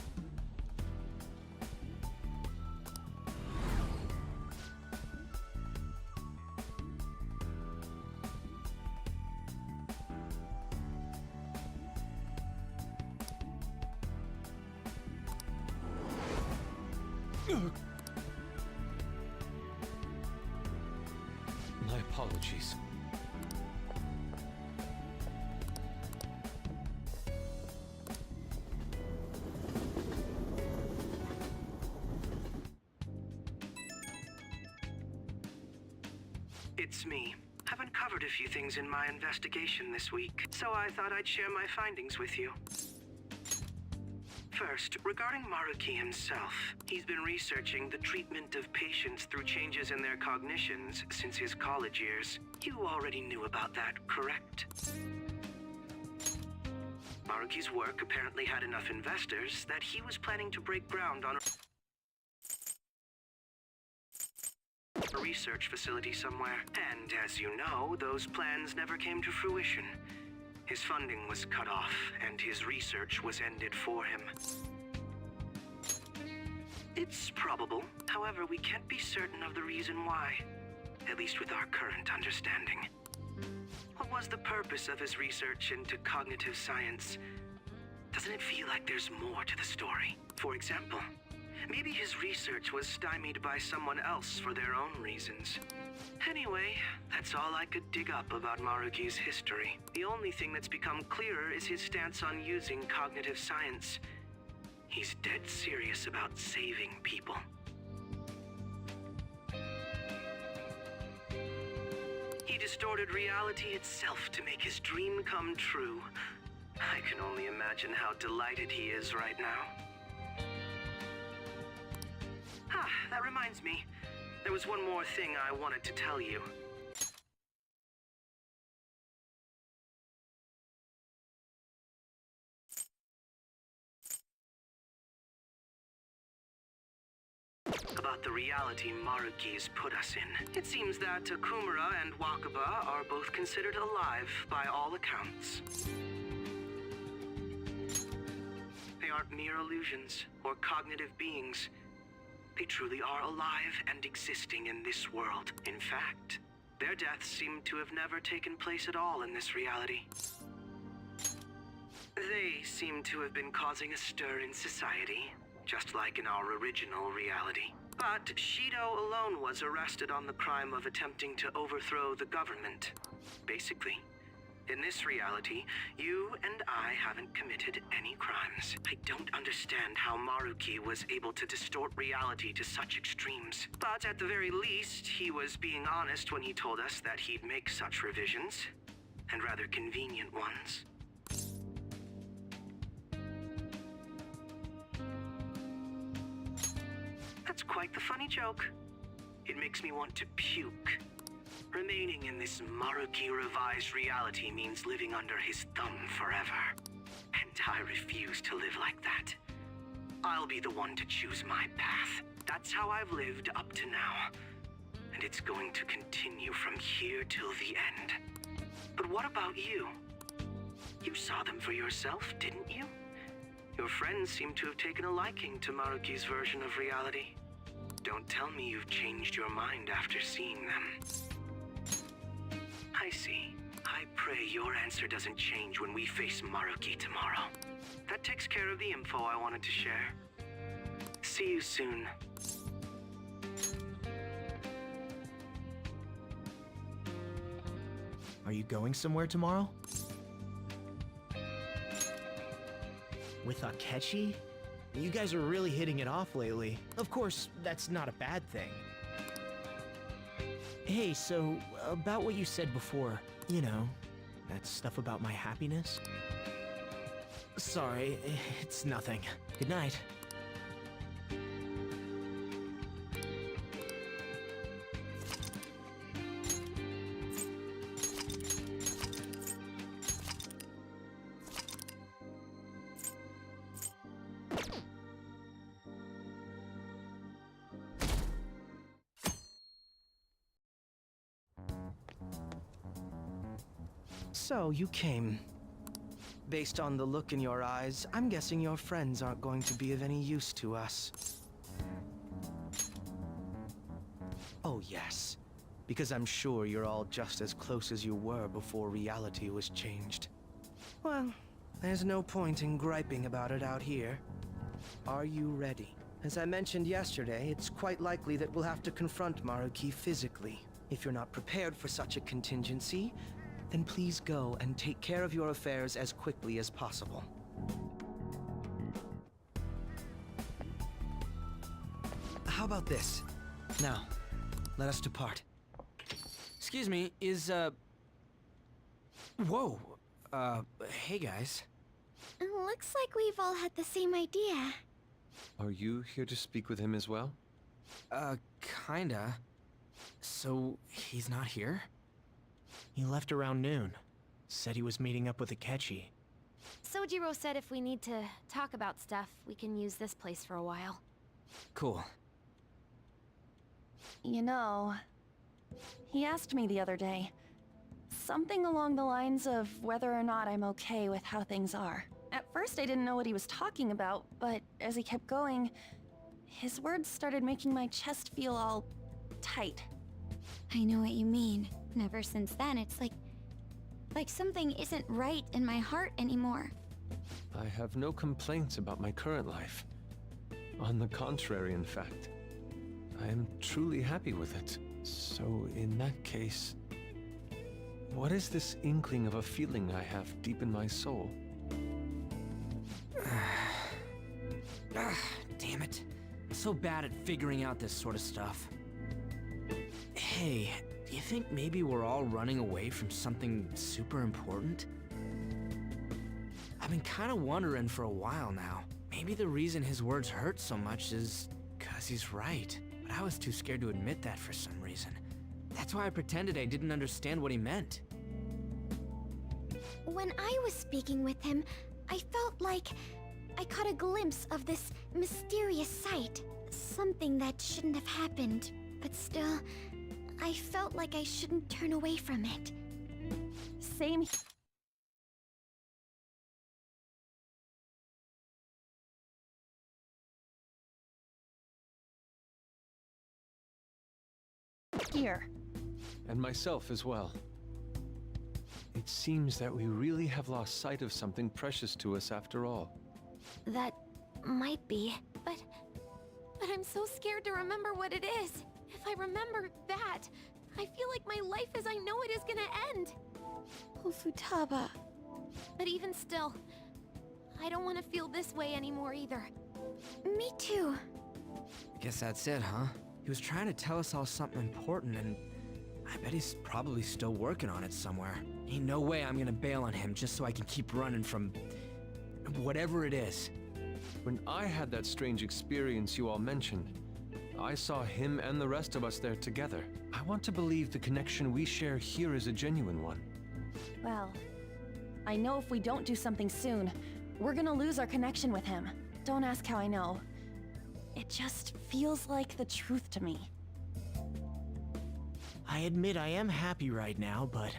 My apologies. It's me. I've uncovered a few things in my investigation this week, so I thought I'd share my findings with you. First, regarding Maruki himself, he's been researching the treatment of patients through changes in their cognitions since his college years. You already knew about that, correct? Maruki's work apparently had enough investors that he was planning to break ground on a research facility somewhere. And as you know, those plans never came to fruition. His funding was cut off, and his research was ended for him. It's probable. However, we can't be certain of the reason why. At least with our current understanding. What was the purpose of his research into cognitive science? Doesn't it feel like there's more to the story? For example, maybe his research was stymied by someone else for their own reasons. Anyway, that's all I could dig up about Maruki's history. The only thing that's become clearer is his stance on using cognitive science. He's dead serious about saving people. He distorted reality itself to make his dream come true. I can only imagine how delighted he is right now. Ah, that reminds me. There was one more thing I wanted to tell you. About about the reality Maruki has put us in. It seems that Okumura and Wakaba are both considered alive by all accounts. They aren't mere illusions or cognitive beings. They truly are alive and existing in this world. In fact, their deaths seem to have never taken place at all in this reality. They seem to have been causing a stir in society, just like in our original reality. But Shido alone was arrested on the crime of attempting to overthrow the government. Basically, in this reality, you and I haven't committed any crimes. I don't understand how Maruki was able to distort reality to such extremes. But at the very least, he was being honest when he told us that he'd make such revisions, and rather convenient ones. That's quite the funny joke. It makes me want to puke. Remaining in this Maruki revised reality means living under his thumb forever. And I refuse to live like that. I'll be the one to choose my path. That's how I've lived up to now. And it's going to continue from here till the end. But what about you? You saw them for yourself, didn't you? Your friends seem to have taken a liking to Maruki's version of reality. Don't tell me you've changed your mind after seeing them. I see. I pray your answer doesn't change when we face Maruki tomorrow. That takes care of the info I wanted to share. See you soon. Are you going somewhere tomorrow? With Akechi? You guys are really hitting it off lately. Of course, that's not a bad thing. Hey, so, about what you said before, you know, that stuff about my happiness? Sorry, it's nothing. Good night. So, you came. Based on the look in your eyes, I'm guessing your friends aren't going to be of any use to us. Oh yes, because I'm sure you're all just as close as you were before reality was changed. Well, there's no point in griping about it out here. Are you ready? As I mentioned yesterday, it's quite likely that we'll have to confront Maruki physically. If you're not prepared for such a contingency, then please go and take care of your affairs as quickly as possible. How about this? Now, let us depart. Excuse me, Whoa! Hey guys. Looks like we've all had the same idea. Are you here to speak with him as well? Kinda. So, he's not here? He left around noon. Said he was meeting up with Akechi. Sojiro said if we need to talk about stuff, we can use this place for a while. Cool. You know, he asked me the other day. Something along the lines of whether or not I'm okay with how things are. At first I didn't know what he was talking about, but as he kept going, his words started making my chest feel all tight. I know what you mean. And ever since then, it's like something isn't right in my heart anymore. I have no complaints about my current life. On the contrary, in fact. I am truly happy with it. So, in that case, what is this inkling of a feeling I have deep in my soul? Damn it. I'm so bad at figuring out this sort of stuff. Hey, do you think maybe we're all running away from something super important? I've been kind of wondering for a while now. Maybe the reason his words hurt so much is 'cause he's right. But I was too scared to admit that for some reason. That's why I pretended I didn't understand what he meant. When I was speaking with him, I felt like I caught a glimpse of this mysterious sight. something that shouldn't have happened, but still, I felt like I shouldn't turn away from it. Same. Here. And myself as well. It seems that we really have lost sight of something precious to us after all. That might be, but I'm so scared to remember what it is. If I remember that, I feel like my life as I know it is gonna end. Oh, Futaba. But even still, I don't want to feel this way anymore either. Me too. Guess that's it, huh? He was trying to tell us all something important, and I bet he's probably still working on it somewhere. Ain't no way I'm gonna bail on him just so I can keep running from whatever it is. When I had that strange experience you all mentioned, I saw him and the rest of us there together. I want to believe the connection we share here is a genuine one. Well, I know if we don't do something soon, we're gonna lose our connection with him. Don't ask how I know. It just feels like the truth to me. I admit I am happy right now, but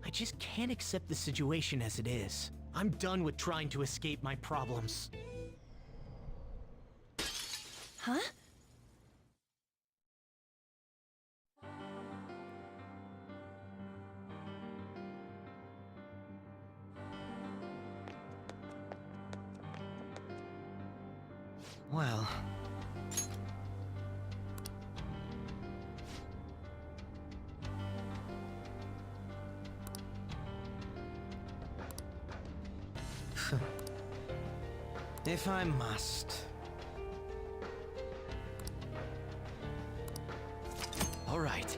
I just can't accept the situation as it is. I'm done with trying to escape my problems. Huh? Well... if I must... All right.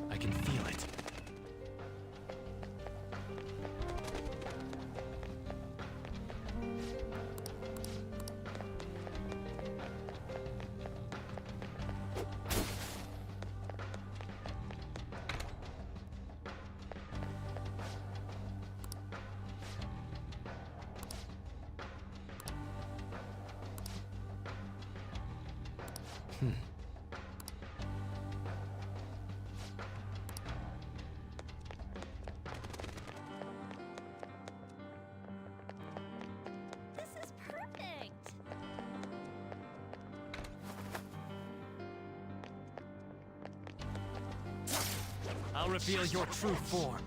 I can feel it. This is perfect! I'll reveal your true form.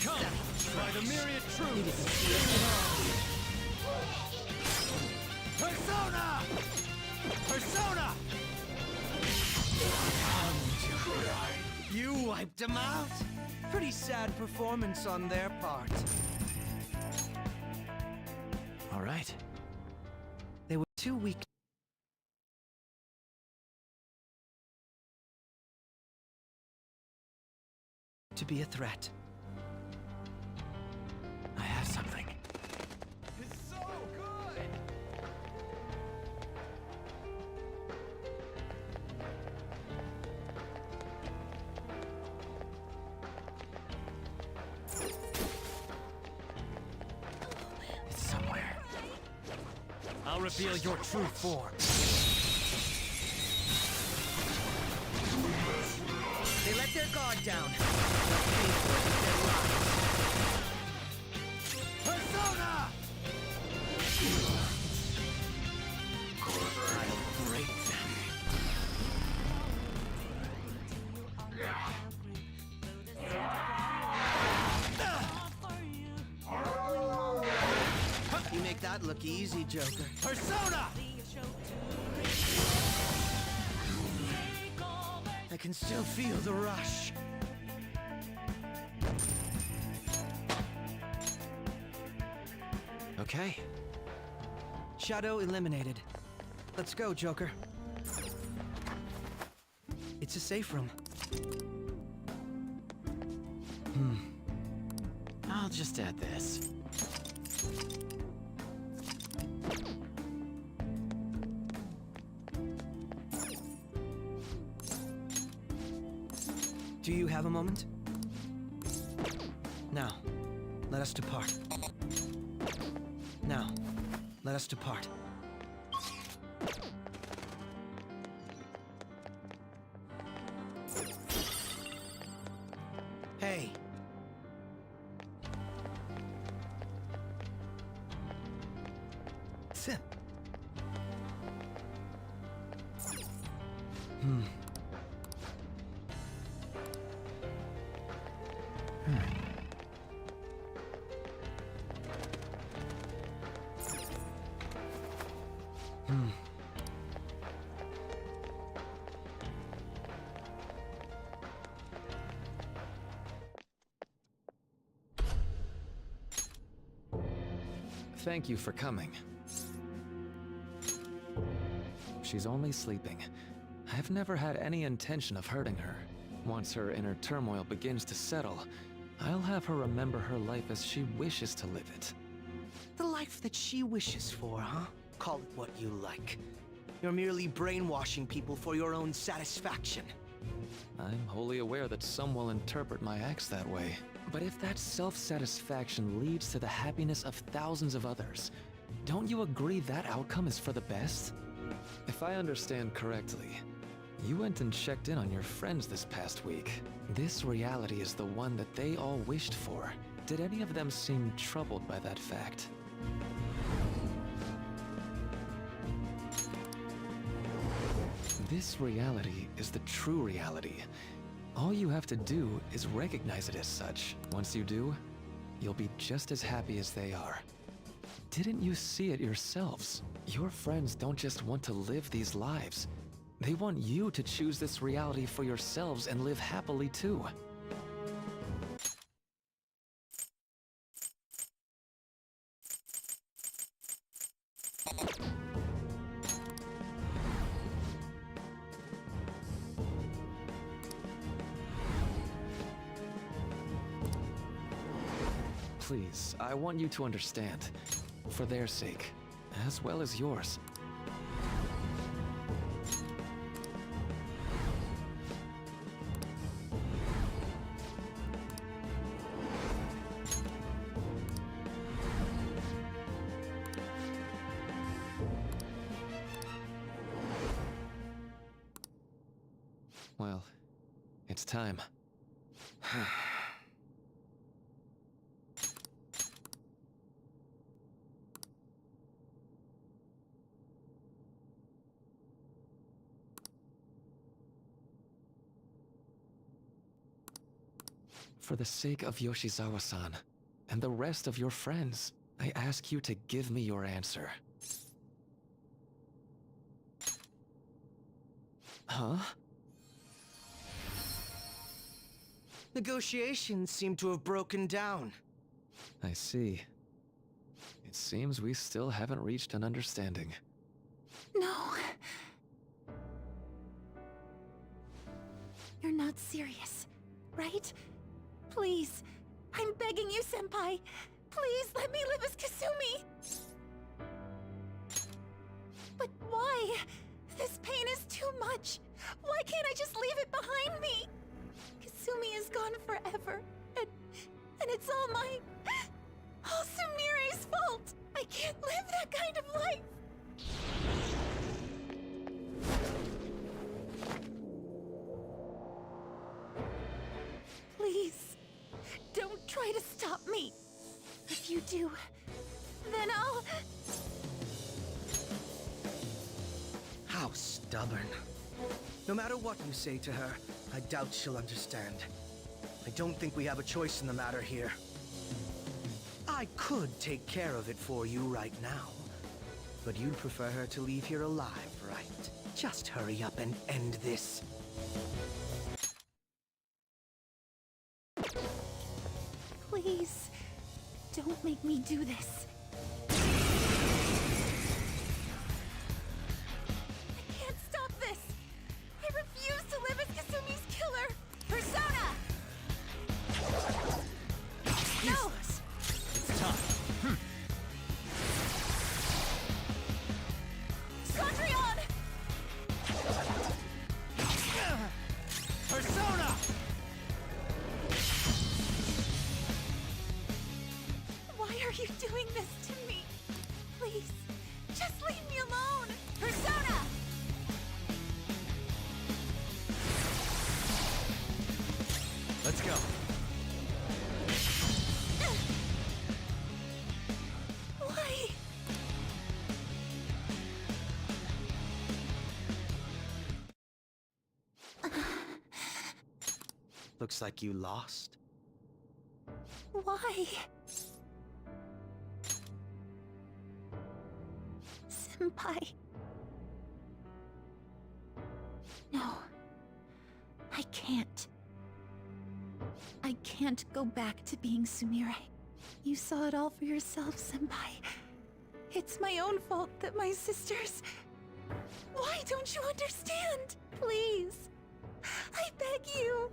Come, by the myriad truths! Persona! Persona! You wiped them out? Pretty sad performance on their part. All right. They were too weak to be a threat. I have something. It's so good! It's somewhere. I'll reveal your true form. They let their guard down. They'll pay for it with their lives. Persona! I'll break them. You make that look easy, Joker. Persona! I can still feel the rush. Okay. Shadow eliminated. Let's go, Joker. It's a safe room. I'll just add this. Do you have a moment? Now, let us depart. Now, let us depart. Hey. Sim. Thank you for coming. She's only sleeping. I've never had any intention of hurting her. Once her inner turmoil begins to settle, I'll have her remember her life as she wishes to live it. The life that she wishes for, huh? Call it what you like. You're merely brainwashing people for your own satisfaction. I'm wholly aware that some will interpret my acts that way. But if that self-satisfaction leads to the happiness of thousands of others, don't you agree that outcome is for the best? If I understand correctly, you went and checked in on your friends this past week. This reality is the one that they all wished for. Did any of them seem troubled by that fact? This reality is the true reality. All you have to do is recognize it as such. Once you do, you'll be just as happy as they are. Didn't you see it yourselves? Your friends don't just want to live these lives. They want you to choose this reality for yourselves and live happily too. Please, I want you to understand. For their sake, as well as yours. Well, it's time. For the sake of Yoshizawa-san, and the rest of your friends, I ask you to give me your answer. Huh? Negotiations seem to have broken down. I see. It seems we still haven't reached an understanding. No. You're not serious, right? Please, I'm begging you, Senpai. Please let me live as Kasumi. But why? This pain is too much. Why can't I just leave it behind me? Kasumi is gone forever, and it's all Sumire's fault. I can't live that kind of life. Please, don't try to stop me. If you do, then I'll... How stubborn. No matter what you say to her, I doubt she'll understand. I don't think we have a choice in the matter here. I could take care of it for you right now. But you'd prefer her to leave here alive, right? Just hurry up and end this. Please, don't make me do this. I can't stop this! I refuse to live as Kasumi's killer! Persona! Looks like you lost. Why? Senpai. No. I can't. I can't go back to being Sumire. You saw it all for yourself, Senpai. It's my own fault that my sisters... Why don't you understand? Please. I beg you.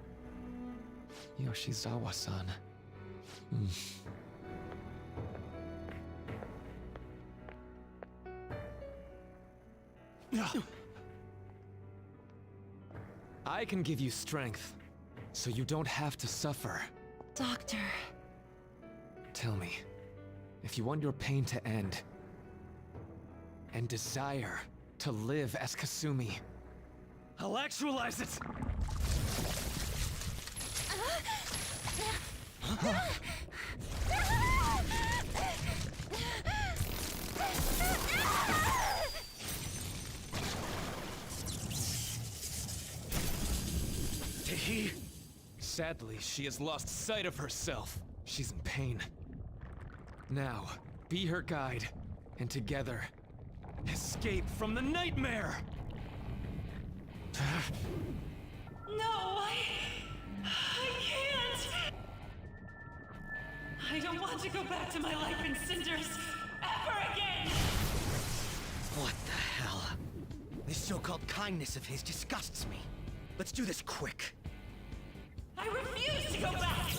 Yoshizawa-san. I can give you strength, so you don't have to suffer. Doctor. Tell me, if you want your pain to end, and desire to live as Kasumi, I'll actualize it! Tehi? Sadly, she has lost sight of herself. She's in pain. Now, be her guide, and together, escape from the nightmare! No, I can't! I don't want to go back to my life in cinders ever again! What the hell? This so-called kindness of his disgusts me. Let's do this quick. I refuse to go back!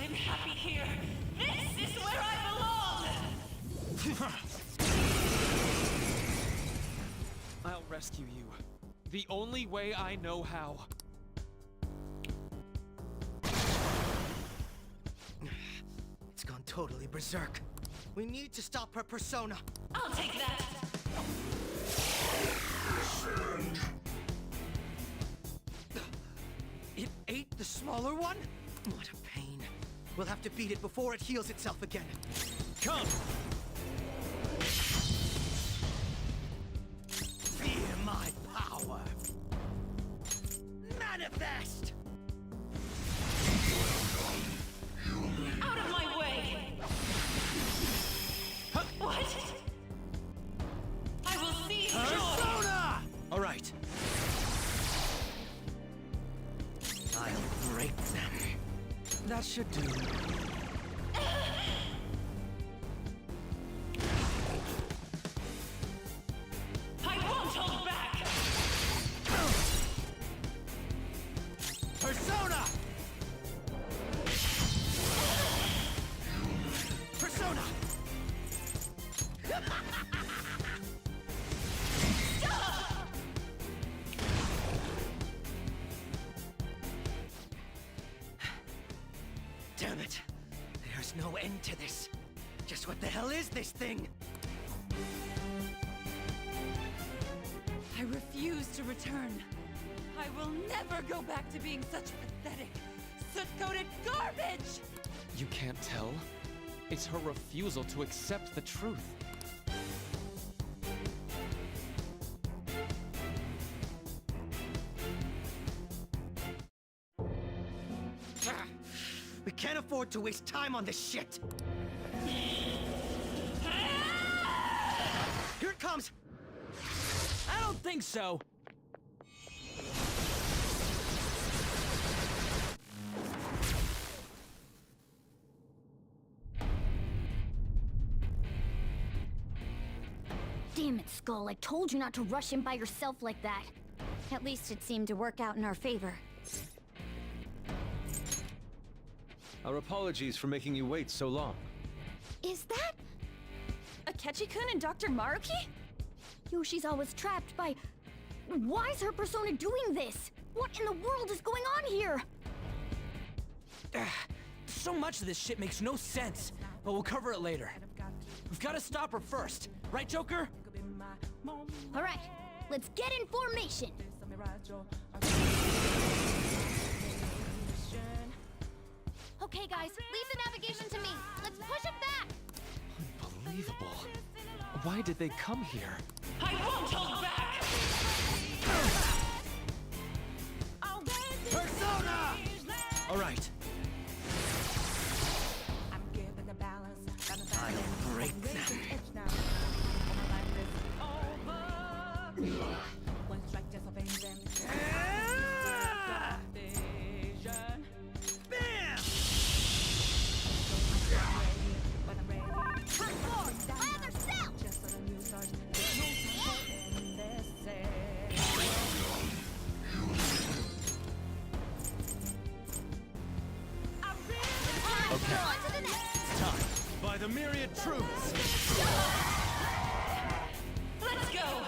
I'm happy here! This is where I belong! I'll rescue you. The only way I know how. It's gone totally berserk. We need to stop her persona. I'll take that! It ate the smaller one? What a pain. We'll have to beat it before it heals itself again. Come! Fear my power. Manifest! Out of my way! What? I will see joy! Persona! All right. I'll break them. That should do. I won't hold back! Persona! Persona! Damn it! There's no end to this. Just what the hell is this thing? I refuse to return. I will never go back to being such pathetic, soot-coated garbage! You can't tell? It's her refusal to accept the truth. We can't afford to waste time on this shit! Here it comes! I don't think so. Damn it, Skull. I told you not to rush in by yourself like that. At least it seemed to work out in our favor. Our apologies for making you wait so long. Is that Akechi-kun and Dr. Maruki? Yoshizawa's trapped by... Why is her persona doing this? What in the world is going on here? So much of this shit makes no sense, but we'll cover it later. We've got to stop her first, right, Joker? All right, let's get in formation. Okay, guys, leave the navigation to me. Let's push it back. Unbelievable. Why did they come here? I won't hold back! Persona! All Alright. I'll break them. Bam! It's time. By the myriad troops! Let's go!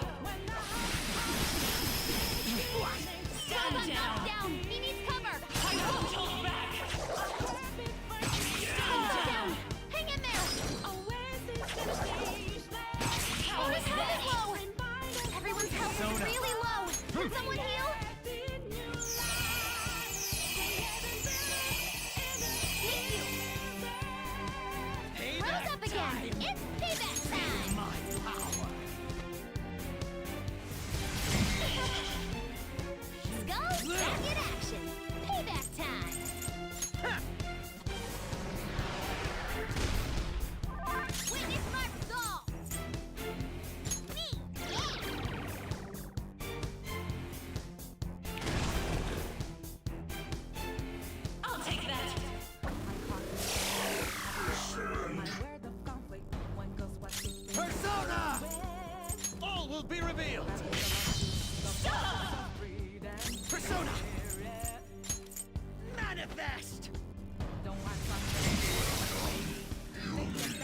Stand down! He needs cover! I won't hold back! Stand down! Hang in there! How Oh, is his health that? is low! Everyone's health is really low! Can someone heal? Thank you! Rose up again! It's payback time! My power! Skull, back in action! Payback time! Witness my resolve! Me! I'll take that! Persona! All will be revealed! Persona! Manifest!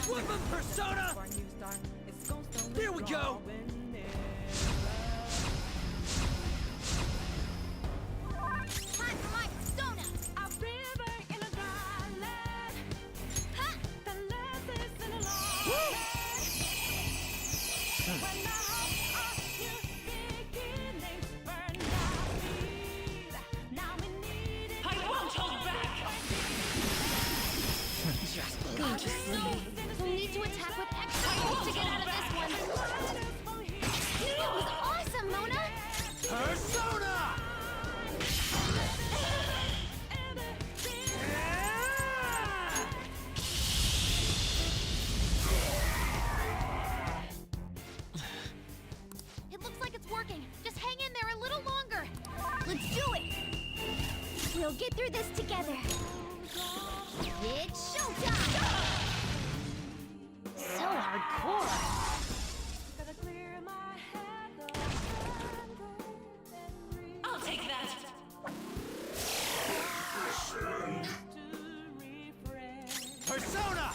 Weapon Persona! Here we go! Time for my persona! Ha! I won't hold back! Just go to sleep. We'll need to attack with extra force to get out of this one. That was awesome, Mona! Persona! It looks like it's working. Just hang in there a little longer. Let's do it! We'll get through this together. It's showtime! So hardcore. I'll take that! Persona!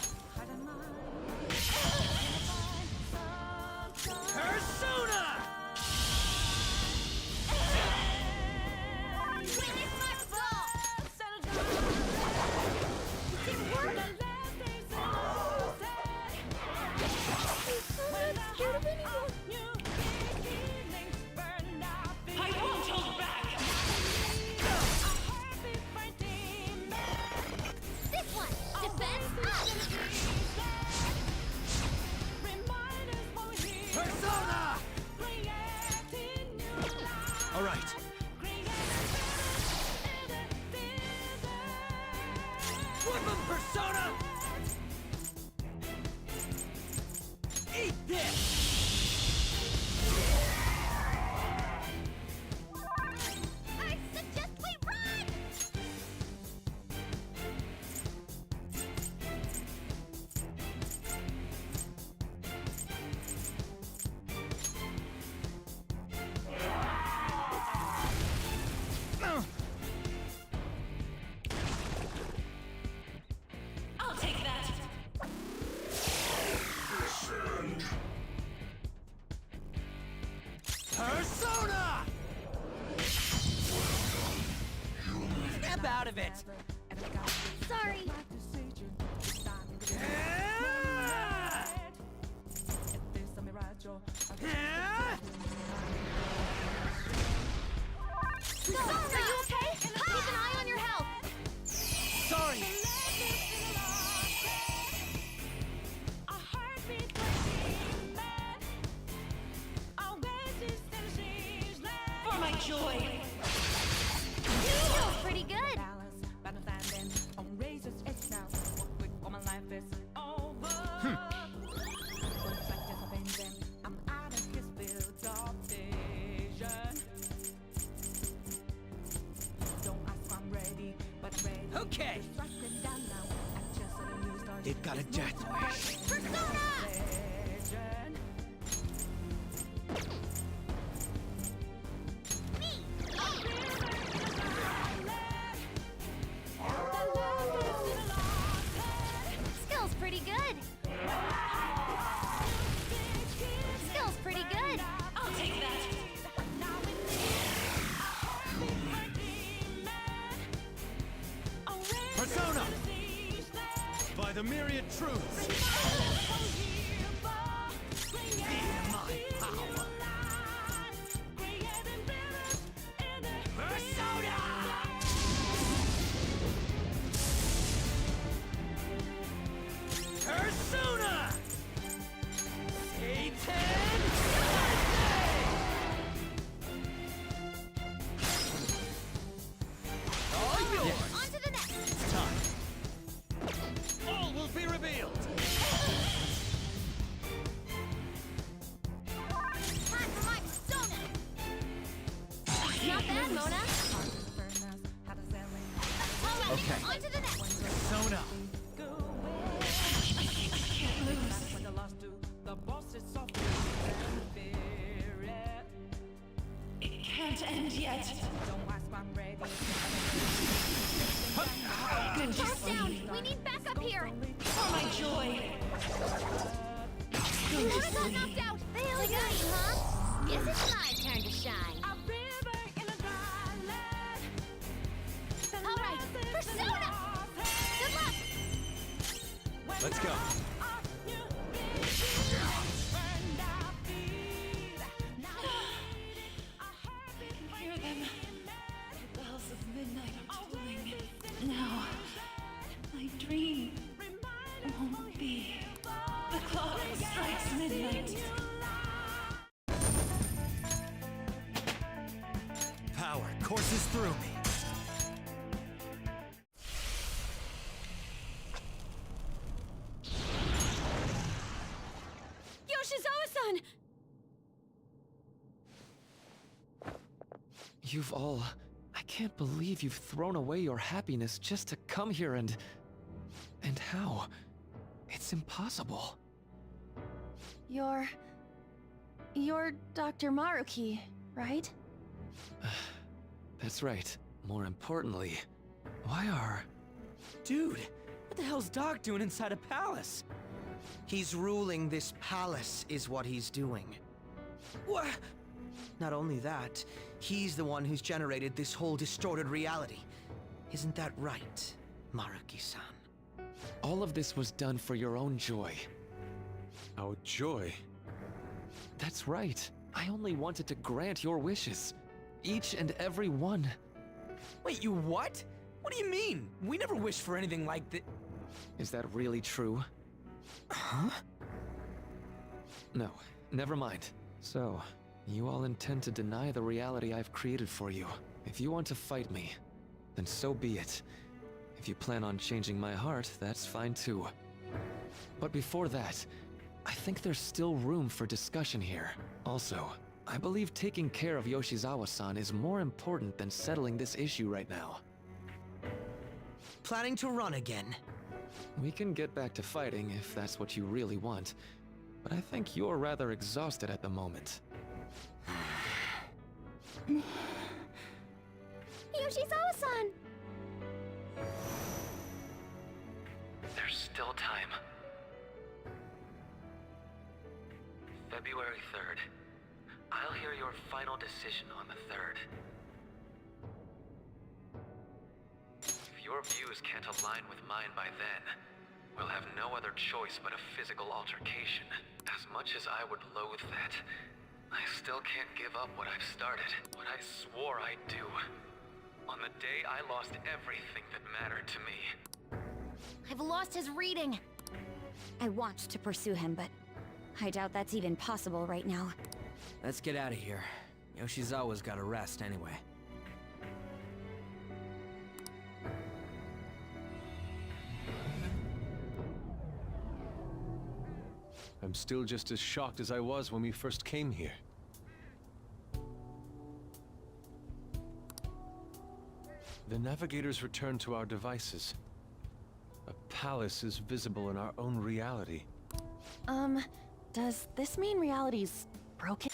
Persona! Witness my resolve! It didn't work! I'm not scared of anyone. I won't hold back! This one! Defense up! Persona! Alright. Weapon Persona! Eat this! I suggest we run! I'll take that! Persona! Snap out of it! Sorry. Go! Are you okay? Keep an eye on your health! Sorry! For my joy! You feel pretty good! Okay. They've got a death wish. Skill's pretty good. Skill's pretty good. I'll take that. Persona! By the myriad truths! Feel my power! Persona! Persona! Satan! All yours! On to the next. It's time. All will be revealed. Time for my persona. Not bad, Mona. All right, Okay. on to the next. Persona. It can't end yet. Force down. We need backup here. For my joy. Mona got knocked out. They only got you, huh? Guess it's my turn to shine. All right, persona. Good luck. Let's go. I can hear them. The bells of midnight are tolling. Now, my dream won't be. The clock strikes midnight. Power courses through me. Yoshizawa-san! You've all... I can't believe you've thrown away your happiness just to come here and... And how? It's impossible. You're Dr. Maruki, right? That's right. More importantly, why are... Dude, what the hell's Doc doing inside a palace? He's ruling this palace, is what he's doing. What? Not only that, he's the one who's generated this whole distorted reality. Isn't that right, Maruki-san? All of this was done for your own joy. Our joy. That's right. I only wanted to grant your wishes. Each and every one. Wait, you what? What do you mean? We never wished for anything like that. Is that really true? Huh? No, never mind. So, you all intend to deny the reality I've created for you. If you want to fight me, then so be it. If you plan on changing my heart, that's fine too. But before that, I think there's still room for discussion here. Also, I believe taking care of Yoshizawa-san is more important than settling this issue right now. Planning to run again? We can get back to fighting if that's what you really want, but I think you're rather exhausted at the moment. Yoshizawa-san! There's still time. February 3rd. I'll hear your final decision on the 3rd. If your views can't align with mine by then, we'll have no other choice but a physical altercation. As much as I would loathe that, I still can't give up what I've started, what I swore I'd do. On the day I lost everything that mattered to me. I've lost his reading. I want to pursue him, but I doubt that's even possible right now. Let's get out of here. Yoshizawa's gotta rest anyway. I'm still just as shocked as I was when we first came here. The navigators return to our devices. A palace is visible in our own reality. Does this mean reality's broken?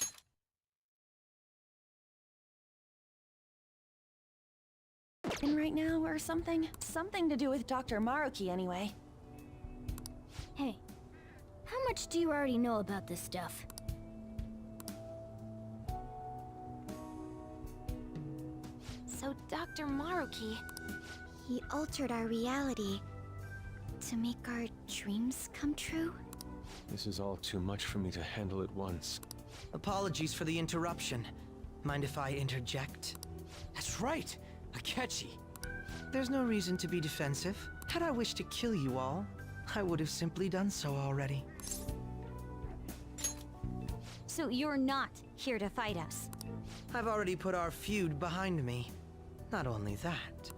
Right now or something? Something to do with Dr. Maruki anyway. Hey, how much do you already know about this stuff? So, Dr. Maruki... He altered our reality to make our dreams come true? This is all too much for me to handle at once. Apologies for the interruption. Mind if I interject? That's right, Akechi. There's no reason to be defensive. Had I wished to kill you all, I would have simply done so already. So you're not here to fight us? I've already put our feud behind me. Not only that,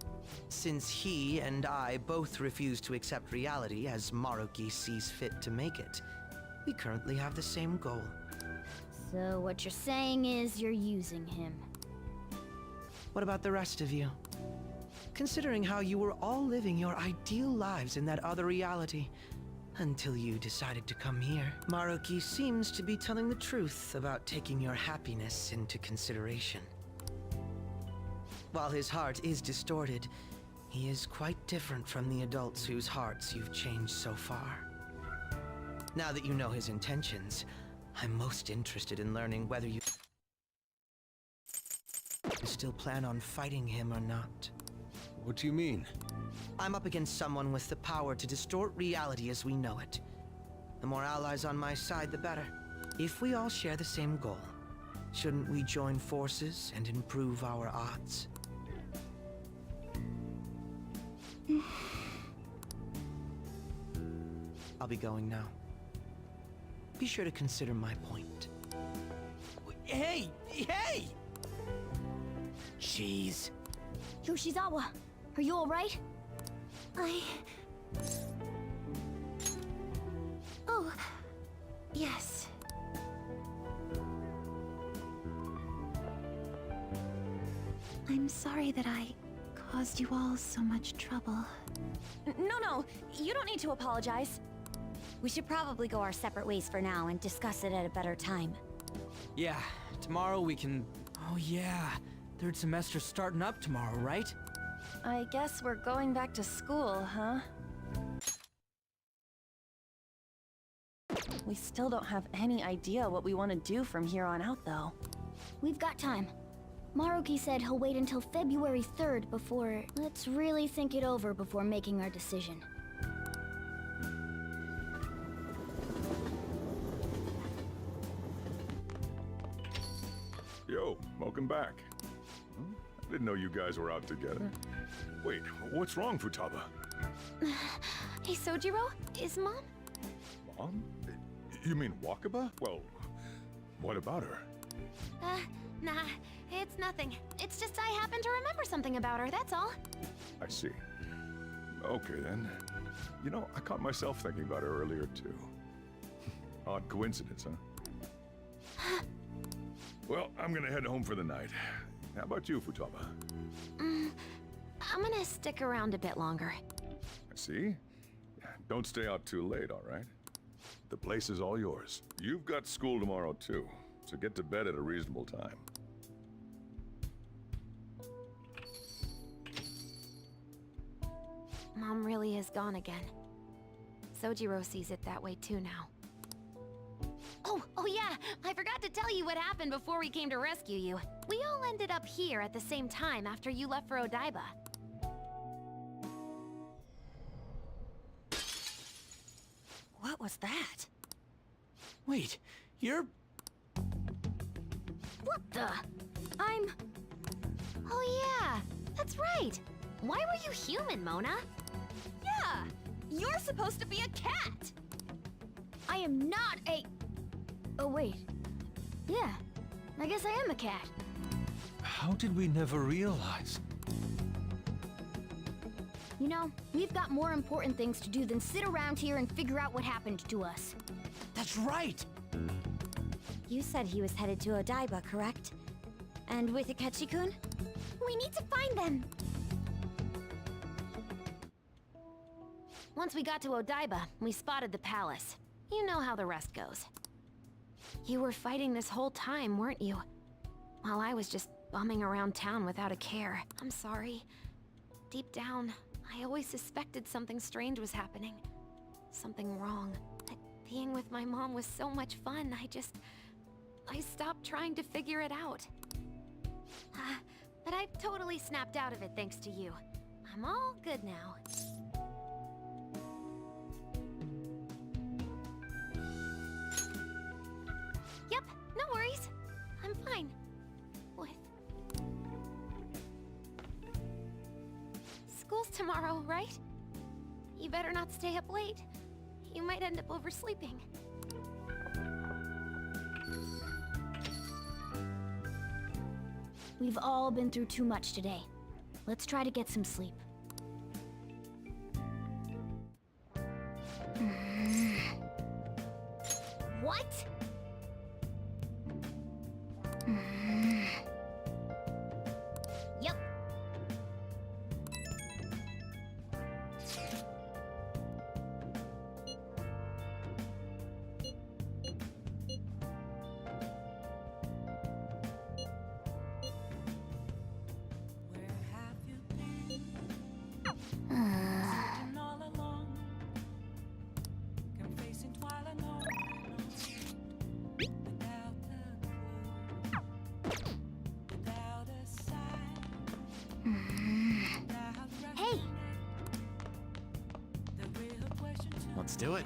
since he and I both refuse to accept reality as Maruki sees fit to make it, we currently have the same goal. So what you're saying is you're using him. What about the rest of you? Considering how you were all living your ideal lives in that other reality, until you decided to come here, Maruki seems to be telling the truth about taking your happiness into consideration. While his heart is distorted, he is quite different from the adults whose hearts you've changed so far. Now that you know his intentions, I'm most interested in learning whether you still plan on fighting him or not. What do you mean? I'm up against someone with the power to distort reality as we know it. The more allies on my side, the better. If we all share the same goal, shouldn't we join forces and improve our odds? I'll be going now. Be sure to consider my point. Hey! Hey! Jeez. Yoshizawa, are you alright? Oh, yes. I'm sorry that I caused you all so much trouble. No, you don't need to apologize. We should probably go our separate ways for now and discuss it at a better time. Yeah, tomorrow we can... Oh yeah, third semester's starting up tomorrow, right? I guess we're going back to school, huh? We still don't have any idea what we want to do from here on out, though. We've got time. Maruki said he'll wait until February 3rd before... Let's really think it over before making our decision. Yo, welcome back. I didn't know you guys were out together. Wait, what's wrong, Futaba? Hey, Sojiro, is Mom? Mom? You mean Wakaba? Well, what about her? Nah, it's nothing. It's just I happen to remember something about her, that's all. I see. Okay, then. You know, I caught myself thinking about her earlier, too. Odd coincidence, huh? Well, I'm gonna head home for the night. How about you, Futaba? I'm gonna stick around a bit longer. I see. Don't stay out too late, all right? The place is all yours. You've got school tomorrow, too, so get to bed at a reasonable time. Mom really is gone again. Sojiro sees it that way too now. Oh yeah, I forgot to tell you what happened before we came to rescue you. We all ended up here at the same time after you left for Odaiba. What was that? Wait, you're... What the? Oh yeah, that's right. Why were you human, Mona? Yeah! You're supposed to be a cat! I am not a... Oh, wait. Yeah, I guess I am a cat. How did we never realize? You know, we've got more important things to do than sit around here and figure out what happened to us. That's right! You said he was headed to Odaiba, correct? And with Akechi-kun? We need to find them! Once we got to Odaiba, we spotted the palace. You know how the rest goes. You were fighting this whole time, weren't you? While I was just bumming around town without a care. I'm sorry. Deep down, I always suspected something strange was happening. Something wrong. But being with my mom was so much fun, I stopped trying to figure it out. But I've totally snapped out of it thanks to you. I'm all good now. Yep, no worries. I'm fine. With... School's tomorrow, right? You better not stay up late. You might end up oversleeping. We've all been through too much today. Let's try to get some sleep. What? Yep. Hey! Let's do it.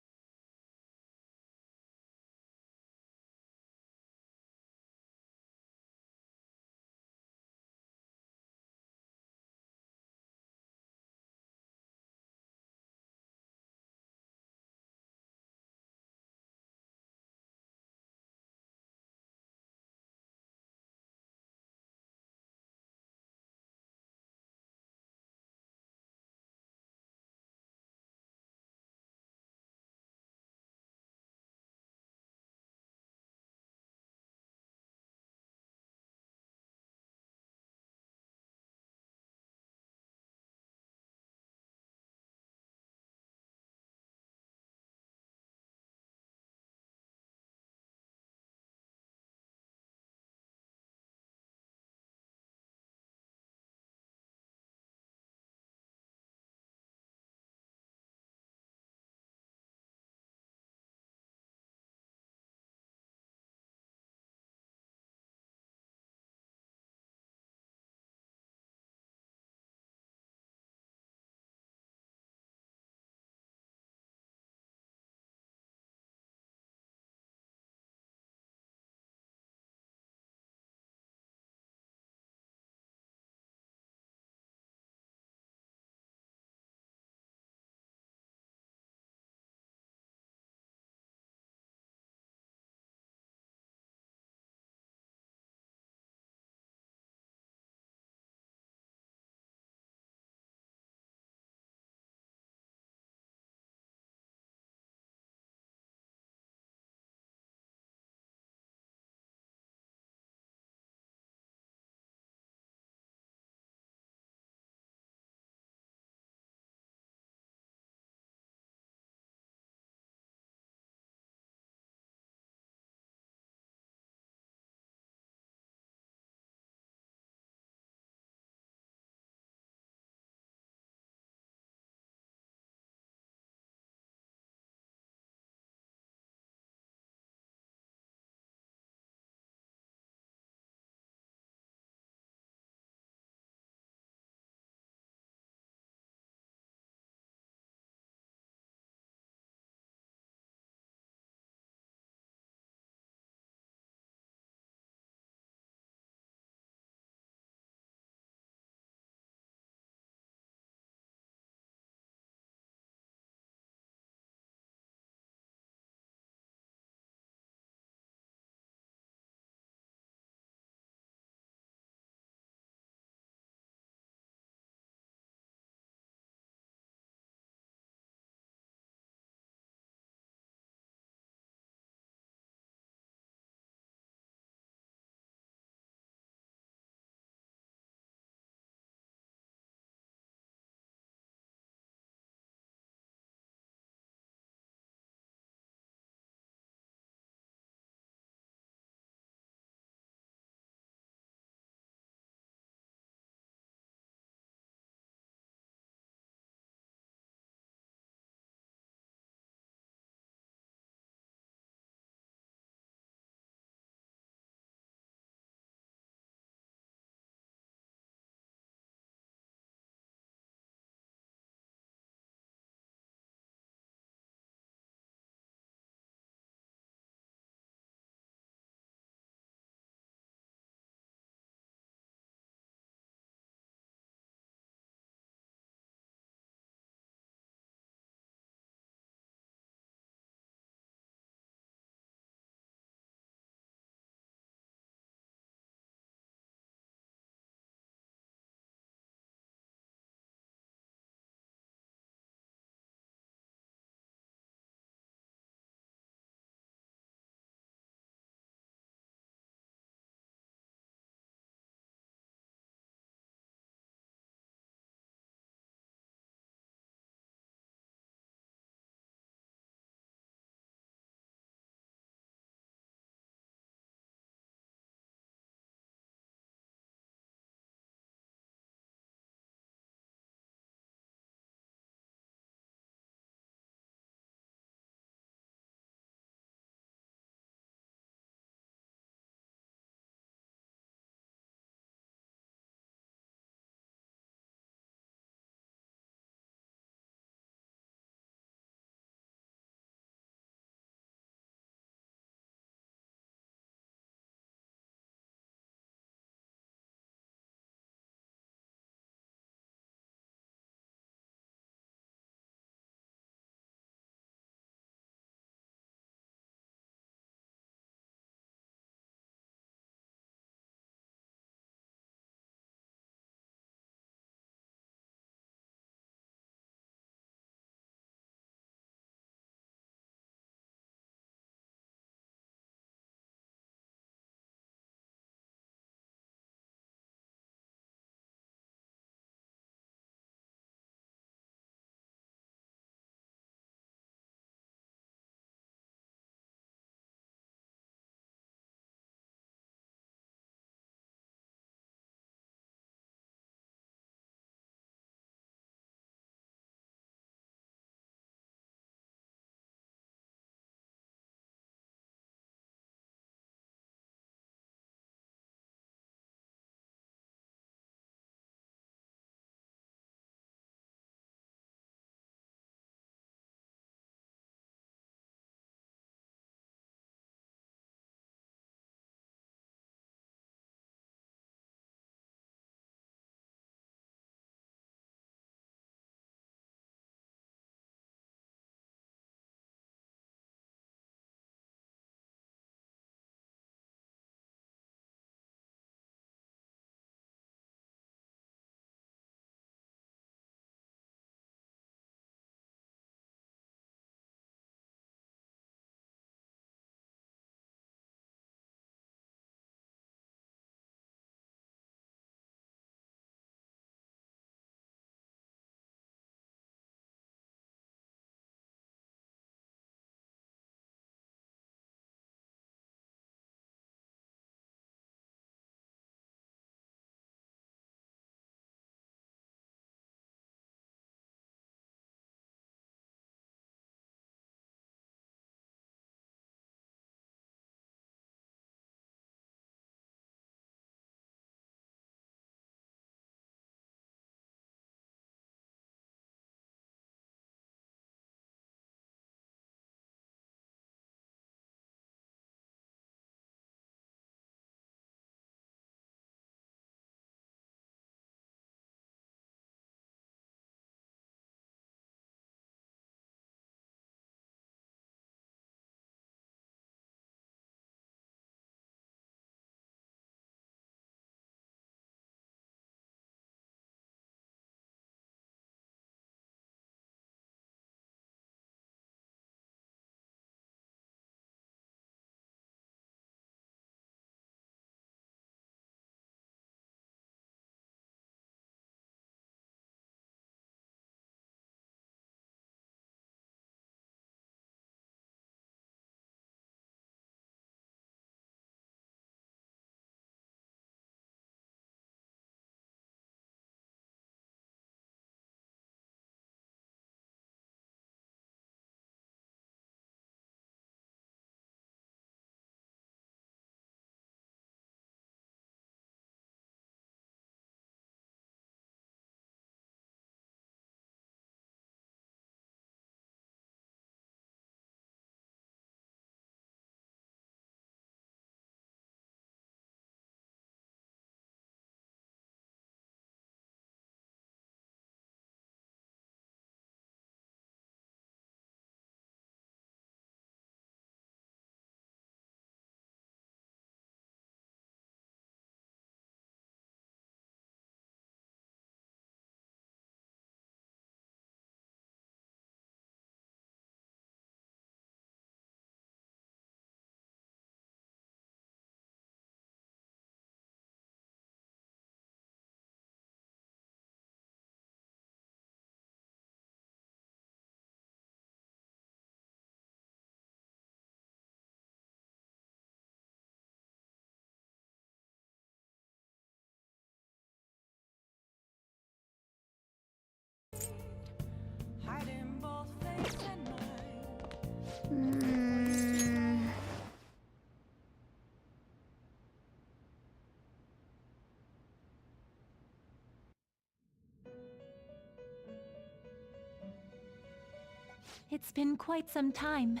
It's been quite some time.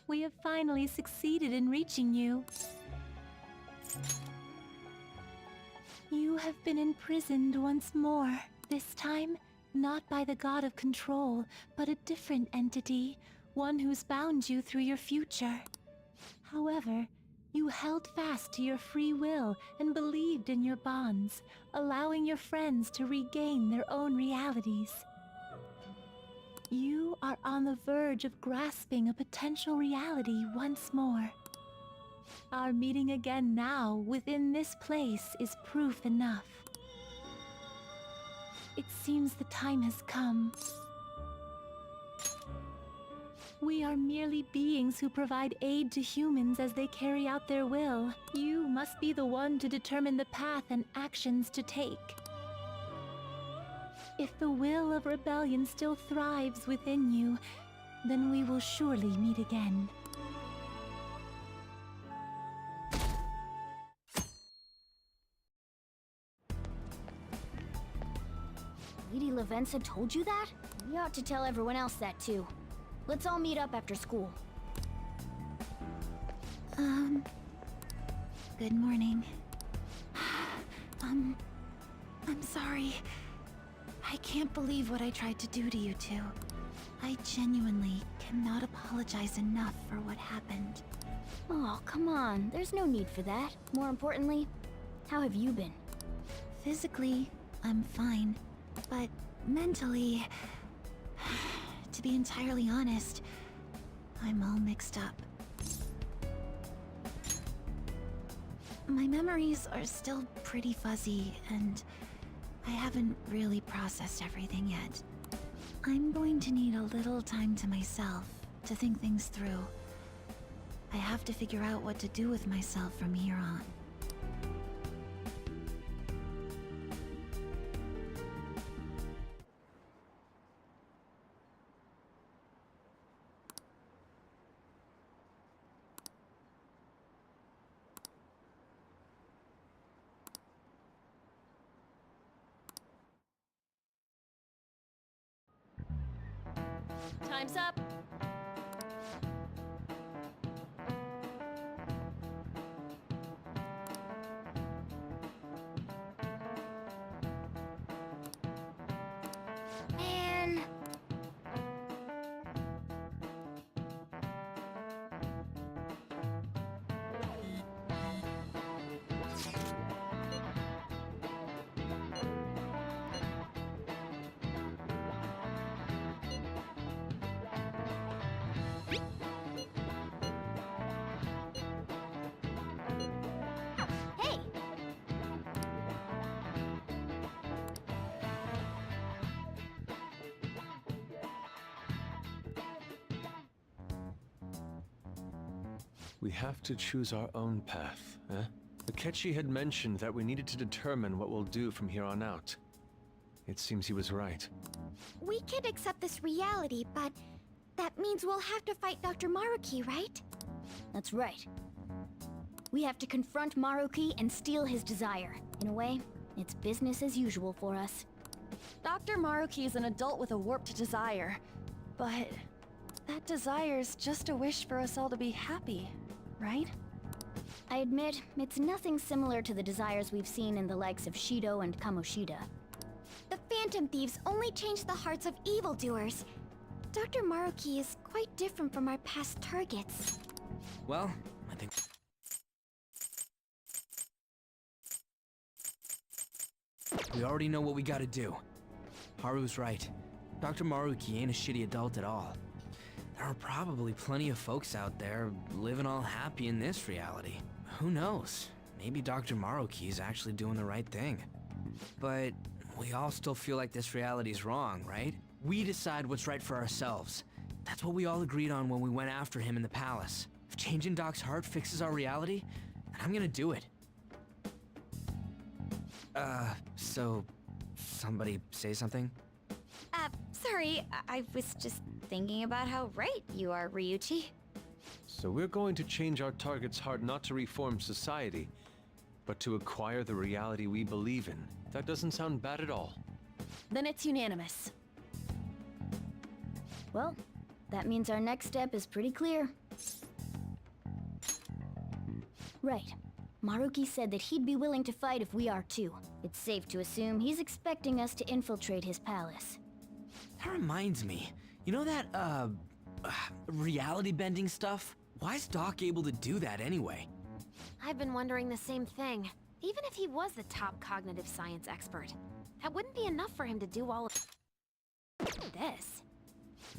We have finally succeeded in reaching you. You have been imprisoned once more. This time, not by the god of control, but a different entity, one who's bound you through your future. However, you held fast to your free will and believed in your bonds, allowing your friends to regain their own realities. You are on the verge of grasping a potential reality once more. Our meeting again now within this place is proof enough. It seems the time has come. We are merely beings who provide aid to humans as they carry out their will. You must be the one to determine the path and actions to take. If the will of rebellion still thrives within you, then we will surely meet again. Lady Lavenza told you that? We ought to tell everyone else that too. Let's all meet up after school. Good morning. I'm sorry. I can't believe what I tried to do to you two. I genuinely cannot apologize enough for what happened. Oh, come on. There's no need for that. More importantly, how have you been? Physically, I'm fine. But mentally, to be entirely honest, I'm all mixed up. My memories are still pretty fuzzy, and I haven't really processed everything yet. I'm going to need a little time to myself to think things through. I have to figure out what to do with myself from here on. Time's up. Man. Hey! We have to choose our own path, eh? Akechi had mentioned that we needed to determine what we'll do from here on out. It seems he was right. We can accept this reality, but that means we'll have to fight Dr. Maruki, right? That's right. We have to confront Maruki and steal his desire. In a way, it's business as usual for us. Dr. Maruki is an adult with a warped desire, but that desire's just a wish for us all to be happy, right? I admit, it's nothing similar to the desires we've seen in the likes of Shido and Kamoshida. The Phantom Thieves only change the hearts of evildoers. Dr. Maruki is quite different from our past targets. Well, I think... we already know what we gotta do. Haru's right. Dr. Maruki ain't a shitty adult at all. There are probably plenty of folks out there living all happy in this reality. Who knows? Maybe Dr. Maruki is actually doing the right thing. But we all still feel like this reality's wrong, right? We decide what's right for ourselves. That's what we all agreed on when we went after him in the palace. If changing Doc's heart fixes our reality, then I'm gonna do it. So somebody say something? Sorry, I was just thinking about how right you are, Ryuichi. So we're going to change our target's heart not to reform society, but to acquire the reality we believe in. That doesn't sound bad at all. Then it's unanimous. Well, that means our next step is pretty clear. Right. Maruki said that he'd be willing to fight if we are too. It's safe to assume he's expecting us to infiltrate his palace. That reminds me. You know that, reality bending stuff? Why is Doc able to do that anyway? I've been wondering the same thing. Even if he was the top cognitive science expert, that wouldn't be enough for him to do all of this.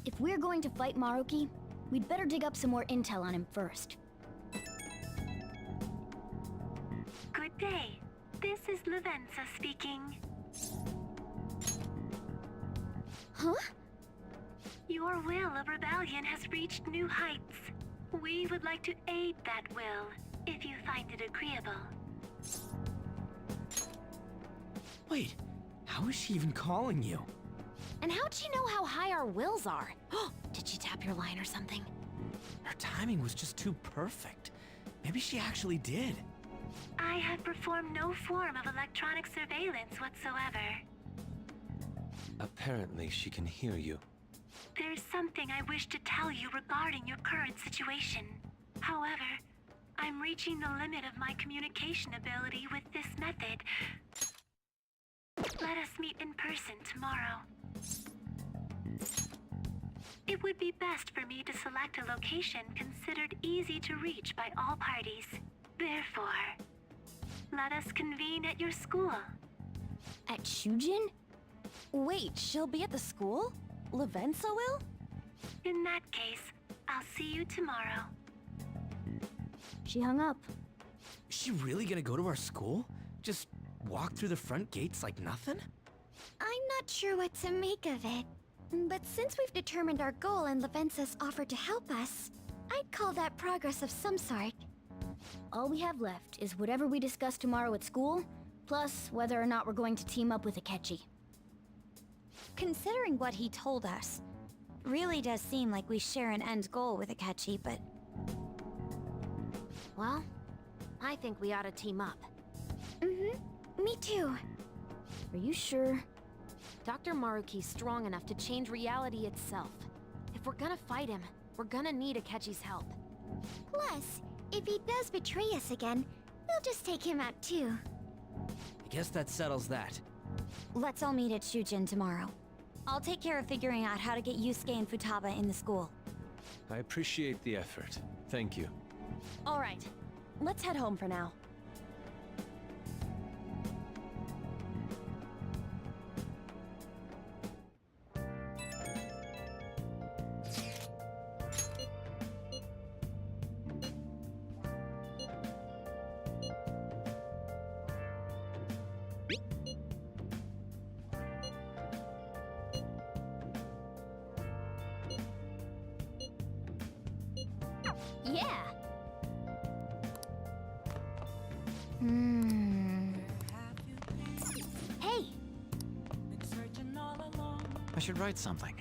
If we're going to fight Maruki, we'd better dig up some more intel on him first. Good day. This is Lavenza speaking. Huh? Your will of rebellion has reached new heights. We would like to aid that will, if you find it agreeable. Wait, how is she even calling you? And how'd she know how high our wills are? Did she tap your line or something? Her timing was just too perfect. Maybe she actually did. I have performed no form of electronic surveillance whatsoever. Apparently, she can hear you. There's something I wish to tell you regarding your current situation. However, I'm reaching the limit of my communication ability with this method. Let us meet in person tomorrow. It would be best for me to select a location considered easy to reach by all parties. Therefore, let us convene at your school. At Shujin? Wait, she'll be at the school? Lavenza will? In that case, I'll see you tomorrow. She hung up. Is she really gonna go to our school? Just walk through the front gates like nothing? I'm not sure what to make of it. But since we've determined our goal and Lavenza's offered to help us, I'd call that progress of some sort. All we have left is whatever we discuss tomorrow at school, plus whether or not we're going to team up with Akechi. Considering what he told us, really does seem like we share an end goal with Akechi, but... Well, I think we ought to team up. Me too. Are you sure? Dr. Maruki's strong enough to change reality itself. If we're gonna fight him, we're gonna need Akechi's help. Plus, if he does betray us again, we'll just take him out too. I guess that settles that. Let's all meet at Shujin tomorrow. I'll take care of figuring out how to get Yusuke and Futaba in the school. I appreciate the effort. Thank you. All right, let's head home for now. Yeah! Hey! I should write something.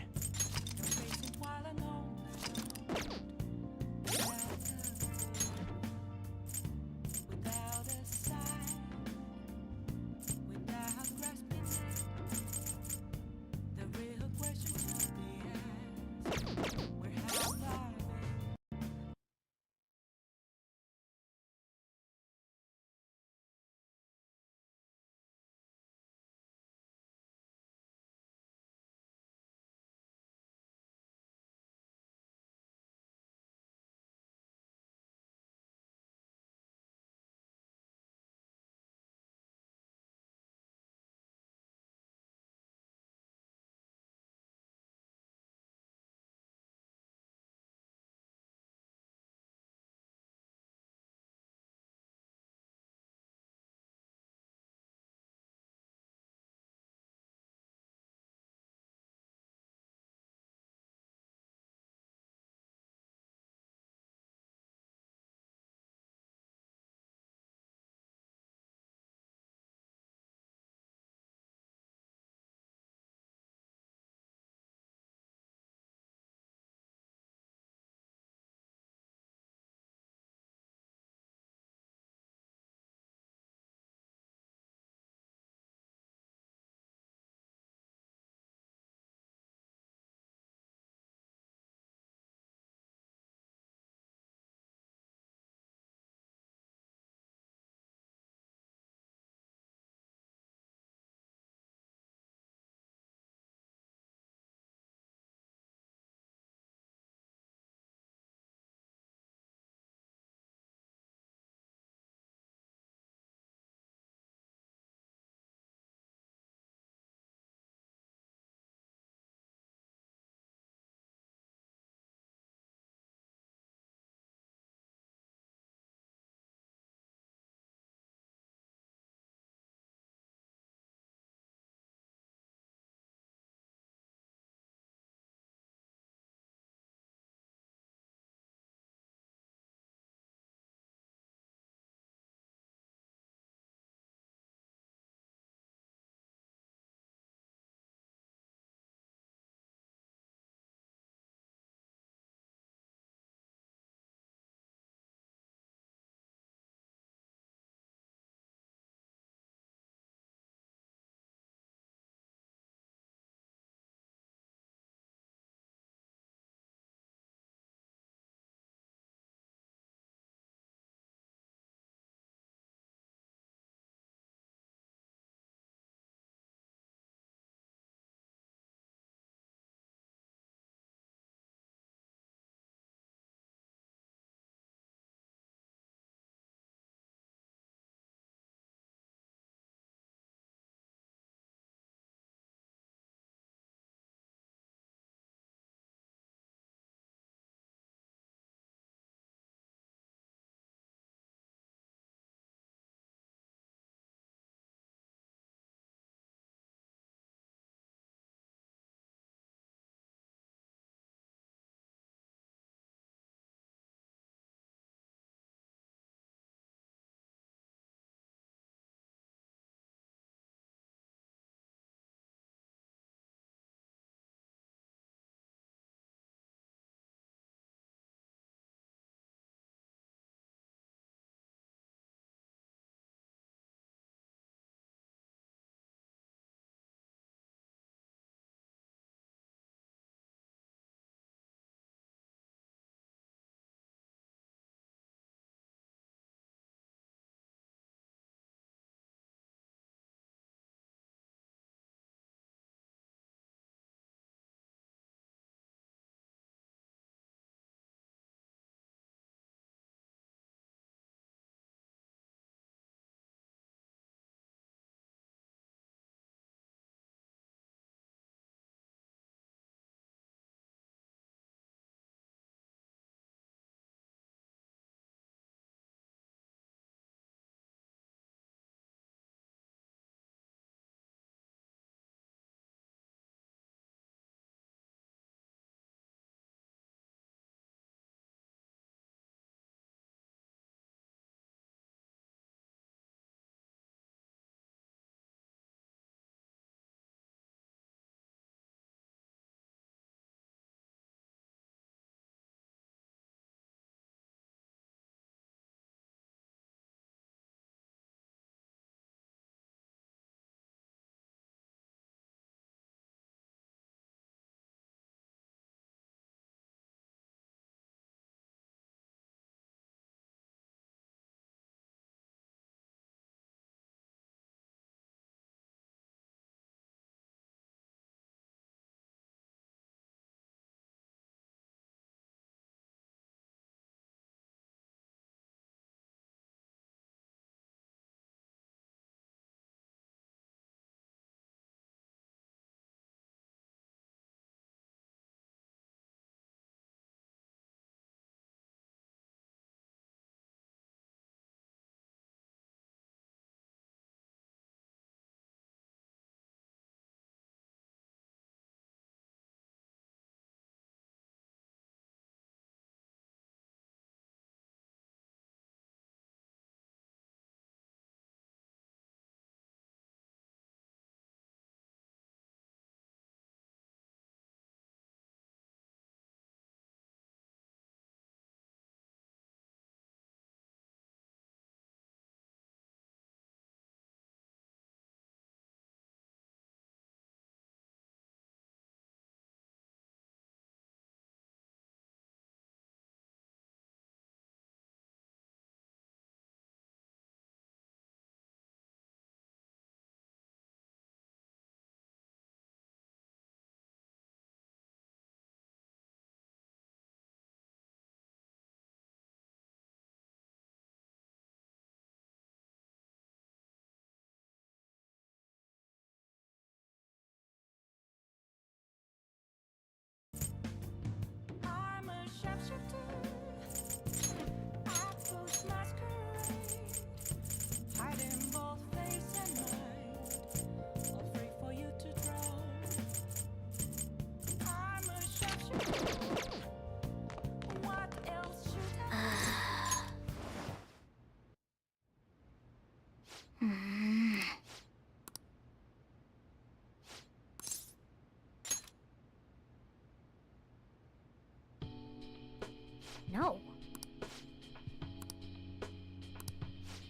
No.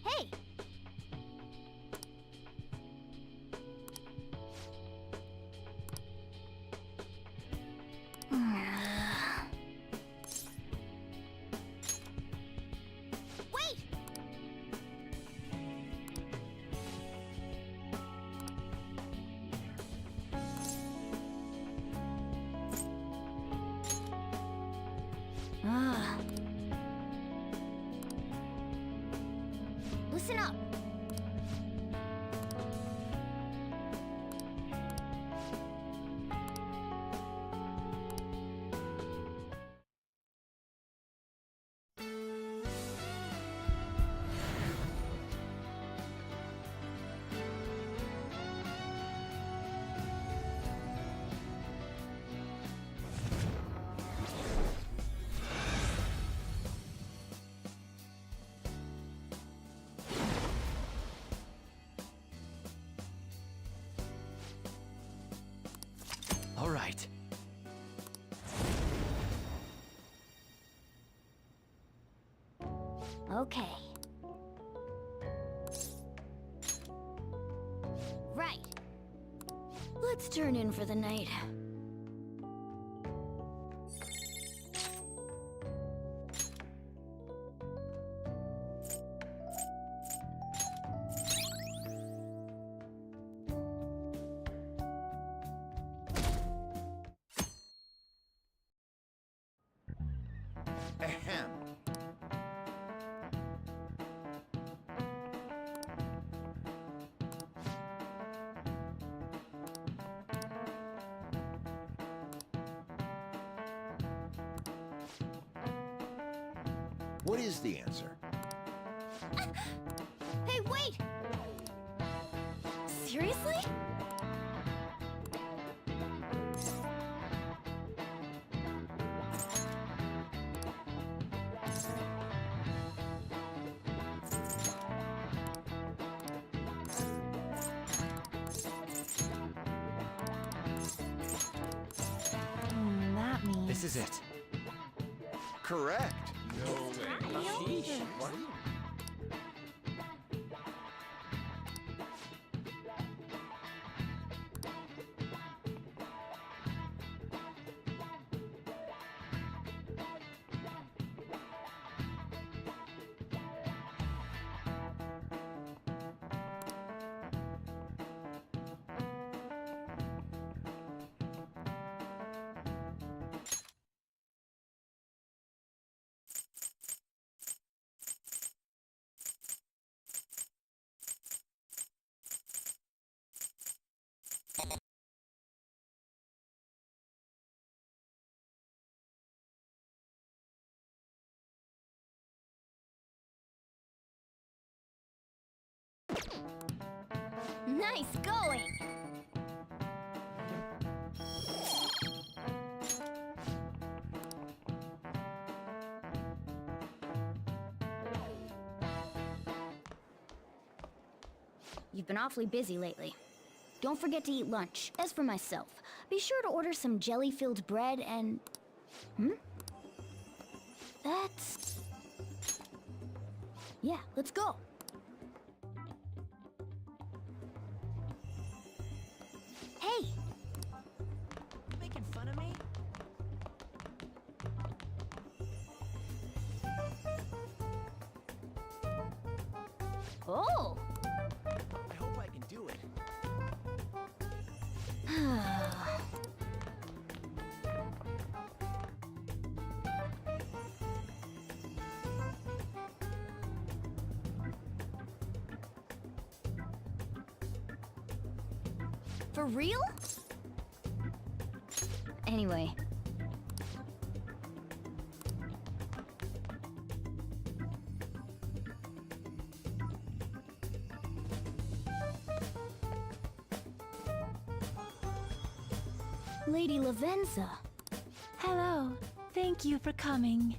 Hey! Wait! Ah. Listen up. All right. Okay. Right. Let's turn in for the night. Ahem. What is the answer? Hey, wait! Seriously? That means... This is it. Correct. What? Nice going! You've been awfully busy lately. Don't forget to eat lunch. As for myself, be sure to order some jelly-filled bread and... That's... Yeah, let's go. Hey! Making fun of me? Oh! I hope I can do it. For real? Anyway. Lady Lavenza. Hello. Thank you for coming.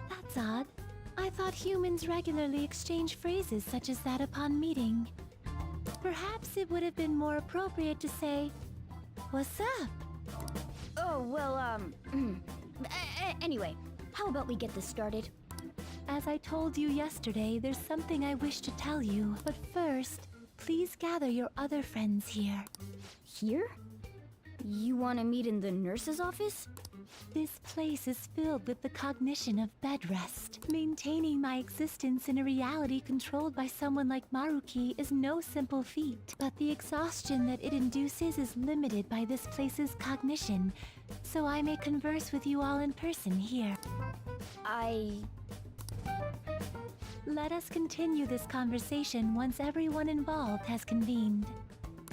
That's odd. I thought humans regularly exchange phrases such as that upon meeting. Perhaps it would have been more appropriate to say, What's up? Oh, well, anyway, how about we get this started? As I told you yesterday, there's something I wish to tell you. But first, please gather your other friends here. Here? You want to meet in the nurse's office? This place is filled with the cognition of bed rest. Maintaining my existence in a reality controlled by someone like Maruki is no simple feat, but the exhaustion that it induces is limited by this place's cognition, so I may converse with you all in person here. Let us continue this conversation once everyone involved has convened.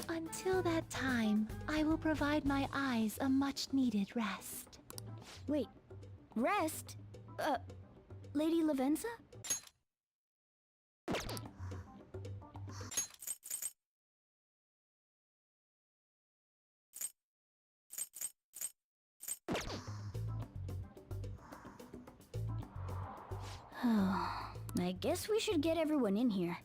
Until that time, I will provide my eyes a much-needed rest. Wait, rest? Lady Lavenza? I guess we should get everyone in here.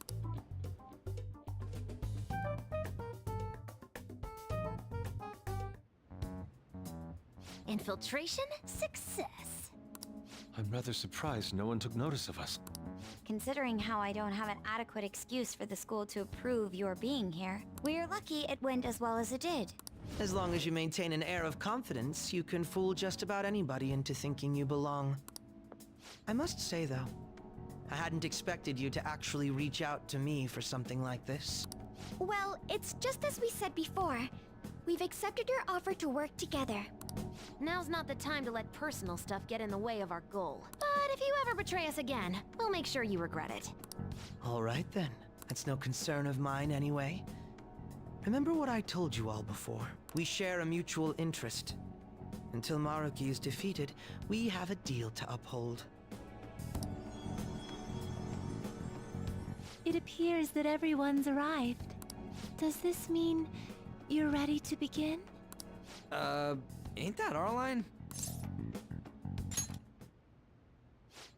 Infiltration success. I'm rather surprised no one took notice of us. Considering how I don't have an adequate excuse for the school to approve your being here, we're lucky it went as well as it did. As long as you maintain an air of confidence, you can fool just about anybody into thinking you belong. I must say, though, I hadn't expected you to actually reach out to me for something like this. Well, it's just as we said before. We've accepted your offer to work together. Now's not the time to let personal stuff get in the way of our goal. But if you ever betray us again, we'll make sure you regret it. All right, then. That's no concern of mine, anyway. Remember what I told you all before. We share a mutual interest. Until Maruki is defeated, we have a deal to uphold. It appears that everyone's arrived. Does this mean you're ready to begin? Ain't that our line?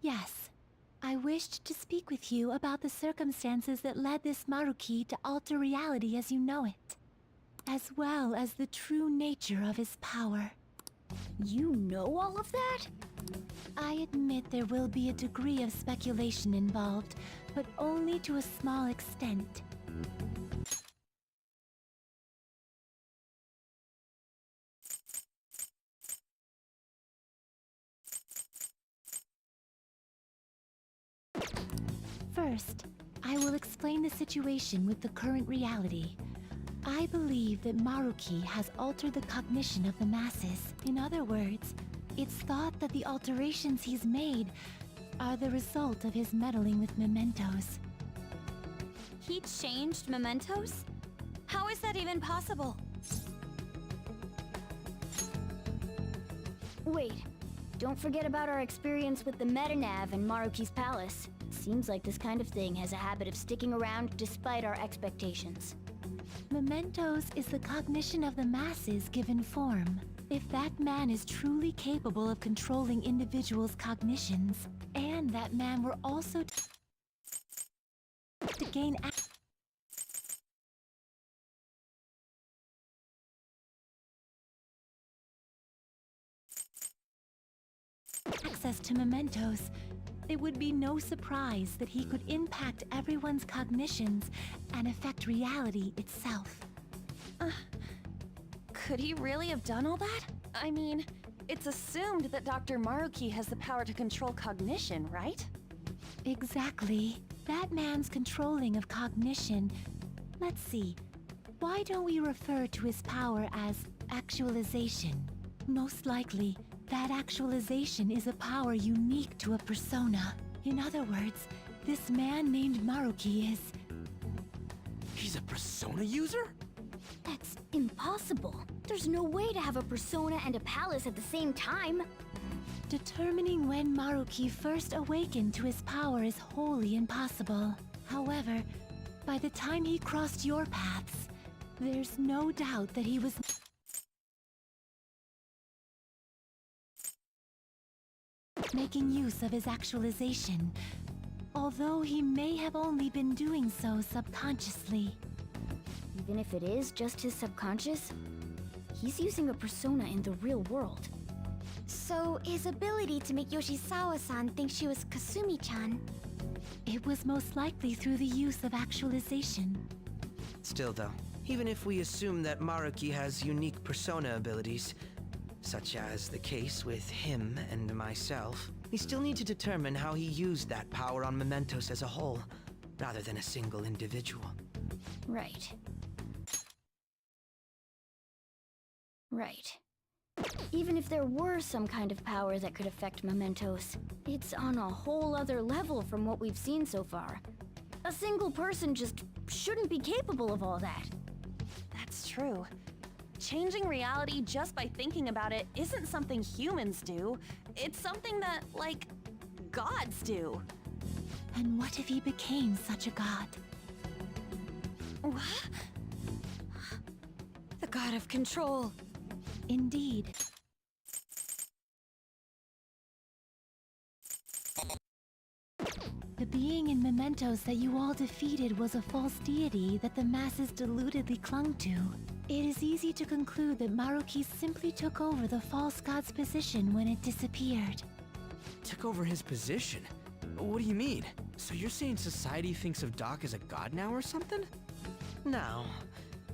Yes. I wished to speak with you about the circumstances that led this Maruki to alter reality as you know it, as well as the true nature of his power. You know all of that? I admit there will be a degree of speculation involved, but only to a small extent. First, I will explain the situation with the current reality. I believe that Maruki has altered the cognition of the masses. In other words, it's thought that the alterations he's made are the result of his meddling with mementos. He changed mementos? How is that even possible? Wait, don't forget about our experience with the Metanav and Maruki's palace. Seems like this kind of thing has a habit of sticking around despite our expectations. Mementos is the cognition of the masses given form. If that man is truly capable of controlling individuals' cognitions, and that man were also to gain access to mementos, it would be no surprise that he could impact everyone's cognitions and affect reality itself. Could he really have done all that? I mean, it's assumed that Dr. Maruki has the power to control cognition, right? Exactly. That man's controlling of cognition. Let's see. Why don't we refer to his power as actualization? Most likely, that actualization is a power unique to a persona. In other words, this man named Maruki is... He's a persona user? That's impossible. There's no way to have a persona and a palace at the same time. Determining when Maruki first awakened to his power is wholly impossible. However, by the time he crossed your paths, there's no doubt that he was... making use of his actualization, although he may have only been doing so subconsciously. Even if it is just his subconscious, He's using a persona in the real world. So, his ability to make Yoshizawa-san think she was Kasumi-chan. It was most likely through the use of actualization. Still though, even if we assume that Maruki has unique persona abilities, such as the case with him and myself, we still need to determine how he used that power on Mementos as a whole, rather than a single individual. Right. Right. Even if there were some kind of power that could affect Mementos, it's on a whole other level from what we've seen so far. A single person just shouldn't be capable of all that. That's true. Changing reality just by thinking about it isn't something humans do. It's something that, like, gods do. And what if he became such a god? What? The god of control. Indeed. The being in Mementos that you all defeated was a false deity that the masses deludedly clung to. It is easy to conclude that Maruki simply took over the false god's position when it disappeared. Took over his position? What do you mean? So you're saying society thinks of Doc as a god now or something? Now,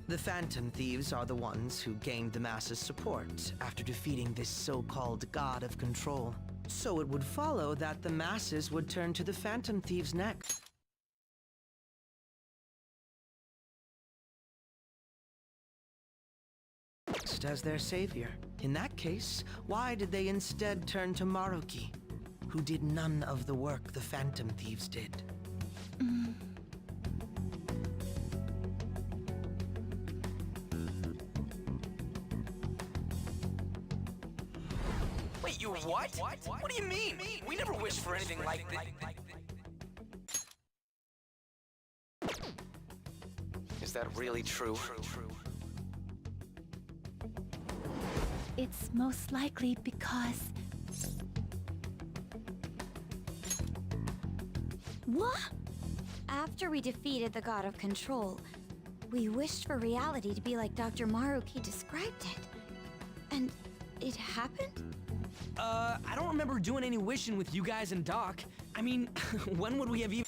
the Phantom Thieves are the ones who gained the masses' support after defeating this so-called god of control. So it would follow that the masses would turn to the Phantom Thieves next. As their savior. In that case, why did they instead turn to Maruki, who did none of the work the Phantom Thieves did? Wait, you what? What do you mean? We never wished for anything like this. Is that really true? It's most likely because... What? After we defeated the god of control, we wished for reality to be like Dr. Maruki described it. And it happened? I don't remember doing any wishing with you guys and Doc. I mean, when would we have even...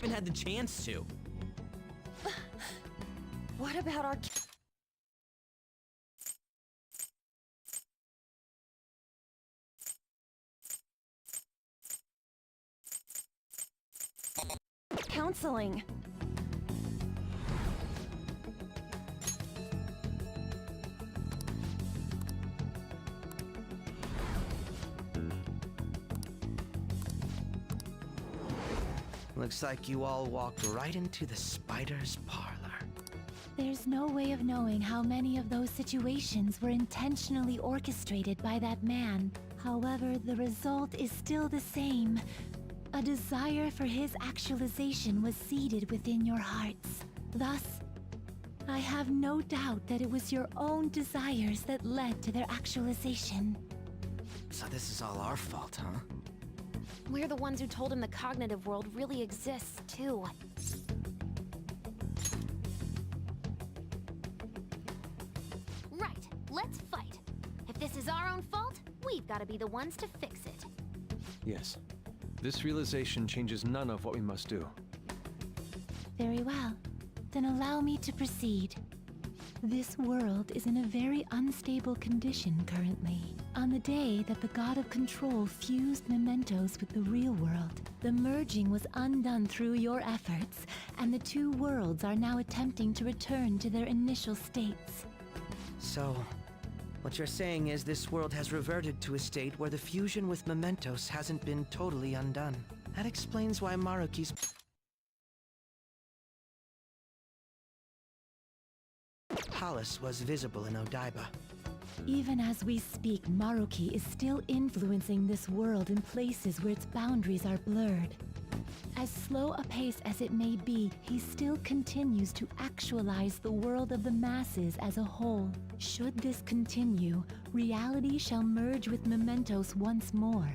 had the chance to. What about our... counseling? Looks like you all walked right into the spider's parlor. There's no way of knowing how many of those situations were intentionally orchestrated by that man. However, the result is still the same. A desire for his actualization was seeded within your hearts. Thus, I have no doubt that it was your own desires that led to their actualization. So this is all our fault, huh? We're the ones who told him the cognitive world really exists, too. Right, let's fight. If this is our own fault, we've got to be the ones to fix it. Yes. This realization changes none of what we must do. Very well. Then allow me to proceed. This world is in a very unstable condition currently. On the day that the God of Control fused Mementos with the real world, the merging was undone through your efforts, and the two worlds are now attempting to return to their initial states. So, what you're saying is this world has reverted to a state where the fusion with Mementos hasn't been totally undone. That explains why Maruki's palace was visible in Odaiba. Even as we speak, Maruki is still influencing this world in places where its boundaries are blurred. As slow a pace as it may be, he still continues to actualize the world of the masses as a whole. Should this continue, reality shall merge with Mementos once more.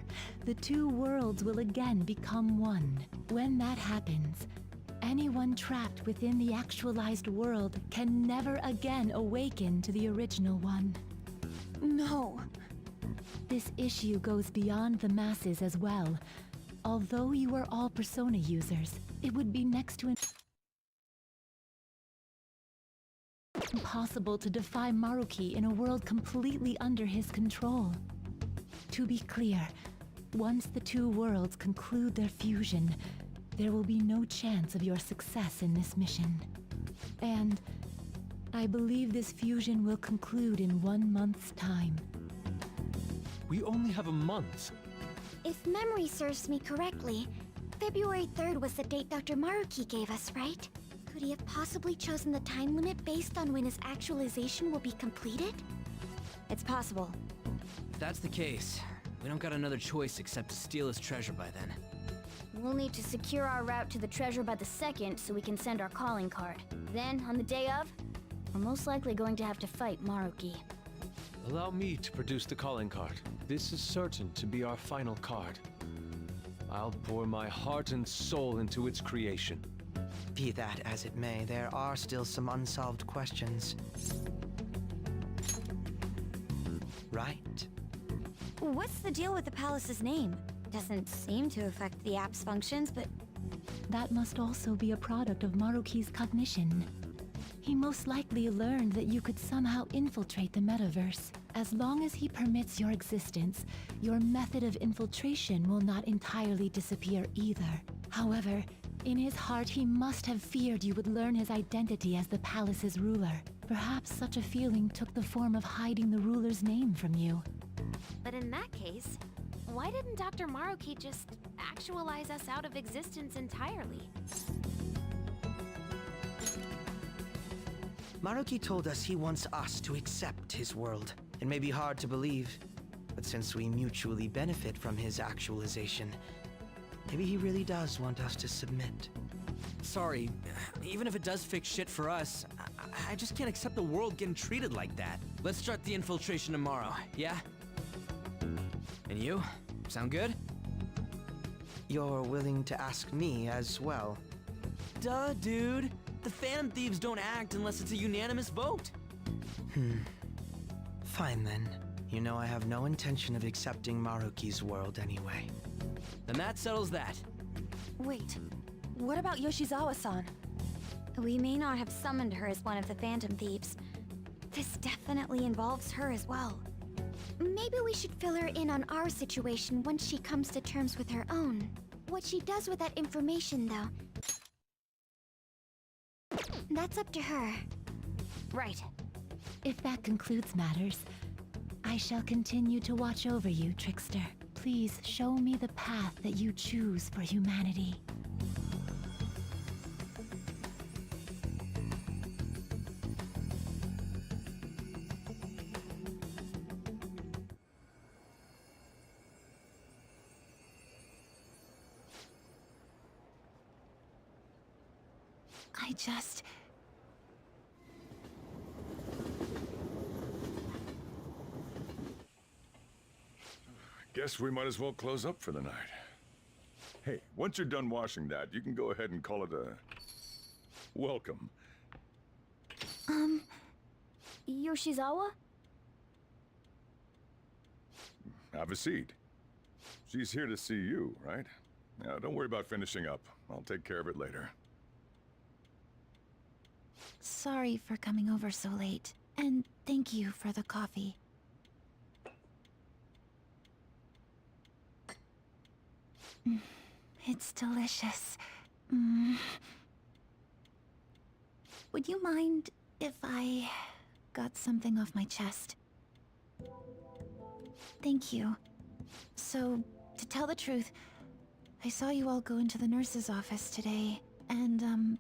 The two worlds will again become one. When that happens, anyone trapped within the actualized world can never again awaken to the original one. No. This issue goes beyond the masses as well. Although you are all Persona users, it would be next to impossible to defy Maruki in a world completely under his control. To be clear, once the two worlds conclude their fusion, there will be no chance of your success in this mission. And I believe this fusion will conclude in 1 month's time. We only have a month. If memory serves me correctly, February 3rd was the date Dr. Maruki gave us, right? Could he have possibly chosen the time limit based on when his actualization will be completed? It's possible. If that's the case, we don't got another choice except to steal his treasure by then. We'll need to secure our route to the treasure by the 2nd so we can send our calling card. Then, on the day of, we're most likely going to have to fight Maruki. Allow me to produce the calling card. This is certain to be our final card. I'll pour my heart and soul into its creation. Be that as it may, there are still some unsolved questions. Right? What's the deal with the palace's name? Doesn't seem to affect the app's functions, but That must also be a product of Maruki's cognition. He most likely learned that you could somehow infiltrate the metaverse. As long as he permits your existence, your method of infiltration will not entirely disappear either. However, in his heart he must have feared you would learn his identity as the palace's ruler. Perhaps such a feeling took the form of hiding the ruler's name from you. But in that case, why didn't Dr. Maruki just actualize us out of existence entirely? Maruki told us he wants us to accept his world. It may be hard to believe, but since we mutually benefit from his actualization, maybe he really does want us to submit. Sorry, even if it does fix shit for us, I just can't accept the world getting treated like that. Let's start the infiltration tomorrow, yeah? And you? Sound good? You're willing to ask me as well. Duh, dude. The Phantom Thieves don't act unless it's a unanimous vote. Fine then. You know I have no intention of accepting Maruki's world anyway. Then that settles that. Wait, what about Yoshizawa-san? we may not have summoned her as one of the Phantom Thieves. This definitely involves her as well. Maybe we should fill her in on our situation once she comes to terms with her own. What she does with that information, though, that's up to her. Right. If that concludes matters, I shall continue to watch over you, Trickster. Please show me the path that you choose for humanity. I just... Guess we might as well close up for the night. Hey, once you're done washing that, you can go ahead and call it a... welcome. Yoshizawa? Have a seat. She's here to see you, right? Now, don't worry about finishing up. I'll take care of it later. Sorry for coming over so late. And thank you for the coffee. It's delicious. Would you mind if I got something off my chest? Thank you. So, to tell the truth, I saw you all go into the nurse's office today, and,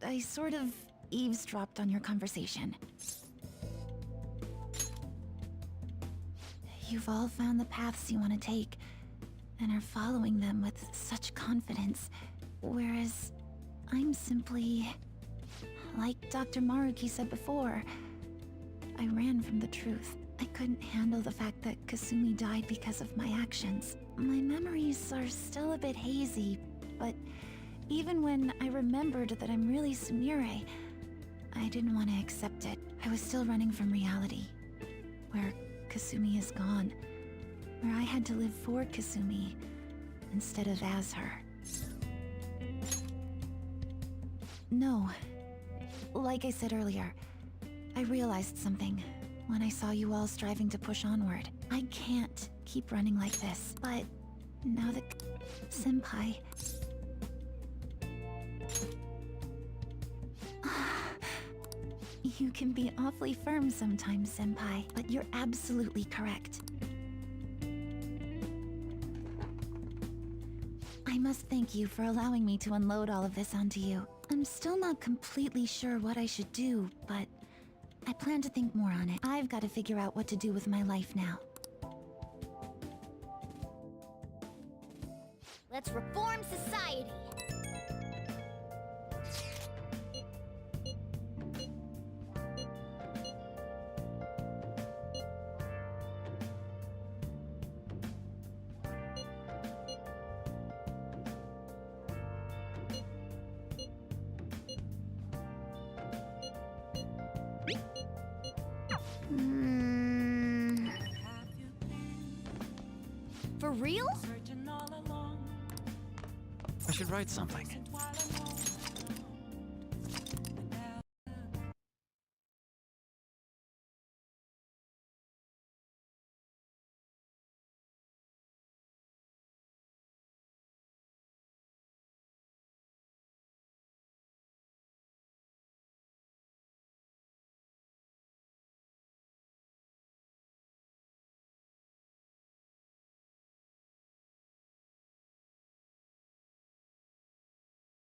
I sort of eavesdropped on your conversation. You've all found the paths you want to take, and are following them with such confidence, whereas I'm simply... Like Dr. Maruki said before, I ran from the truth. I couldn't handle the fact that Kasumi died because of my actions. My memories are still a bit hazy, but even when I remembered that I'm really Sumire, I didn't want to accept it. I was still running from reality, where Kasumi is gone, where I had to live for Kasumi instead of as her. No. Like I said earlier, I realized something when I saw you all striving to push onward. I can't keep running like this, but now that... Senpai... You can be awfully firm sometimes, Senpai, but you're absolutely correct. I must thank you for allowing me to unload all of this onto you. I'm still not completely sure what I should do, but I plan to think more on it. I've got to figure out what to do with my life now. Let's reform society. For real? I should write something.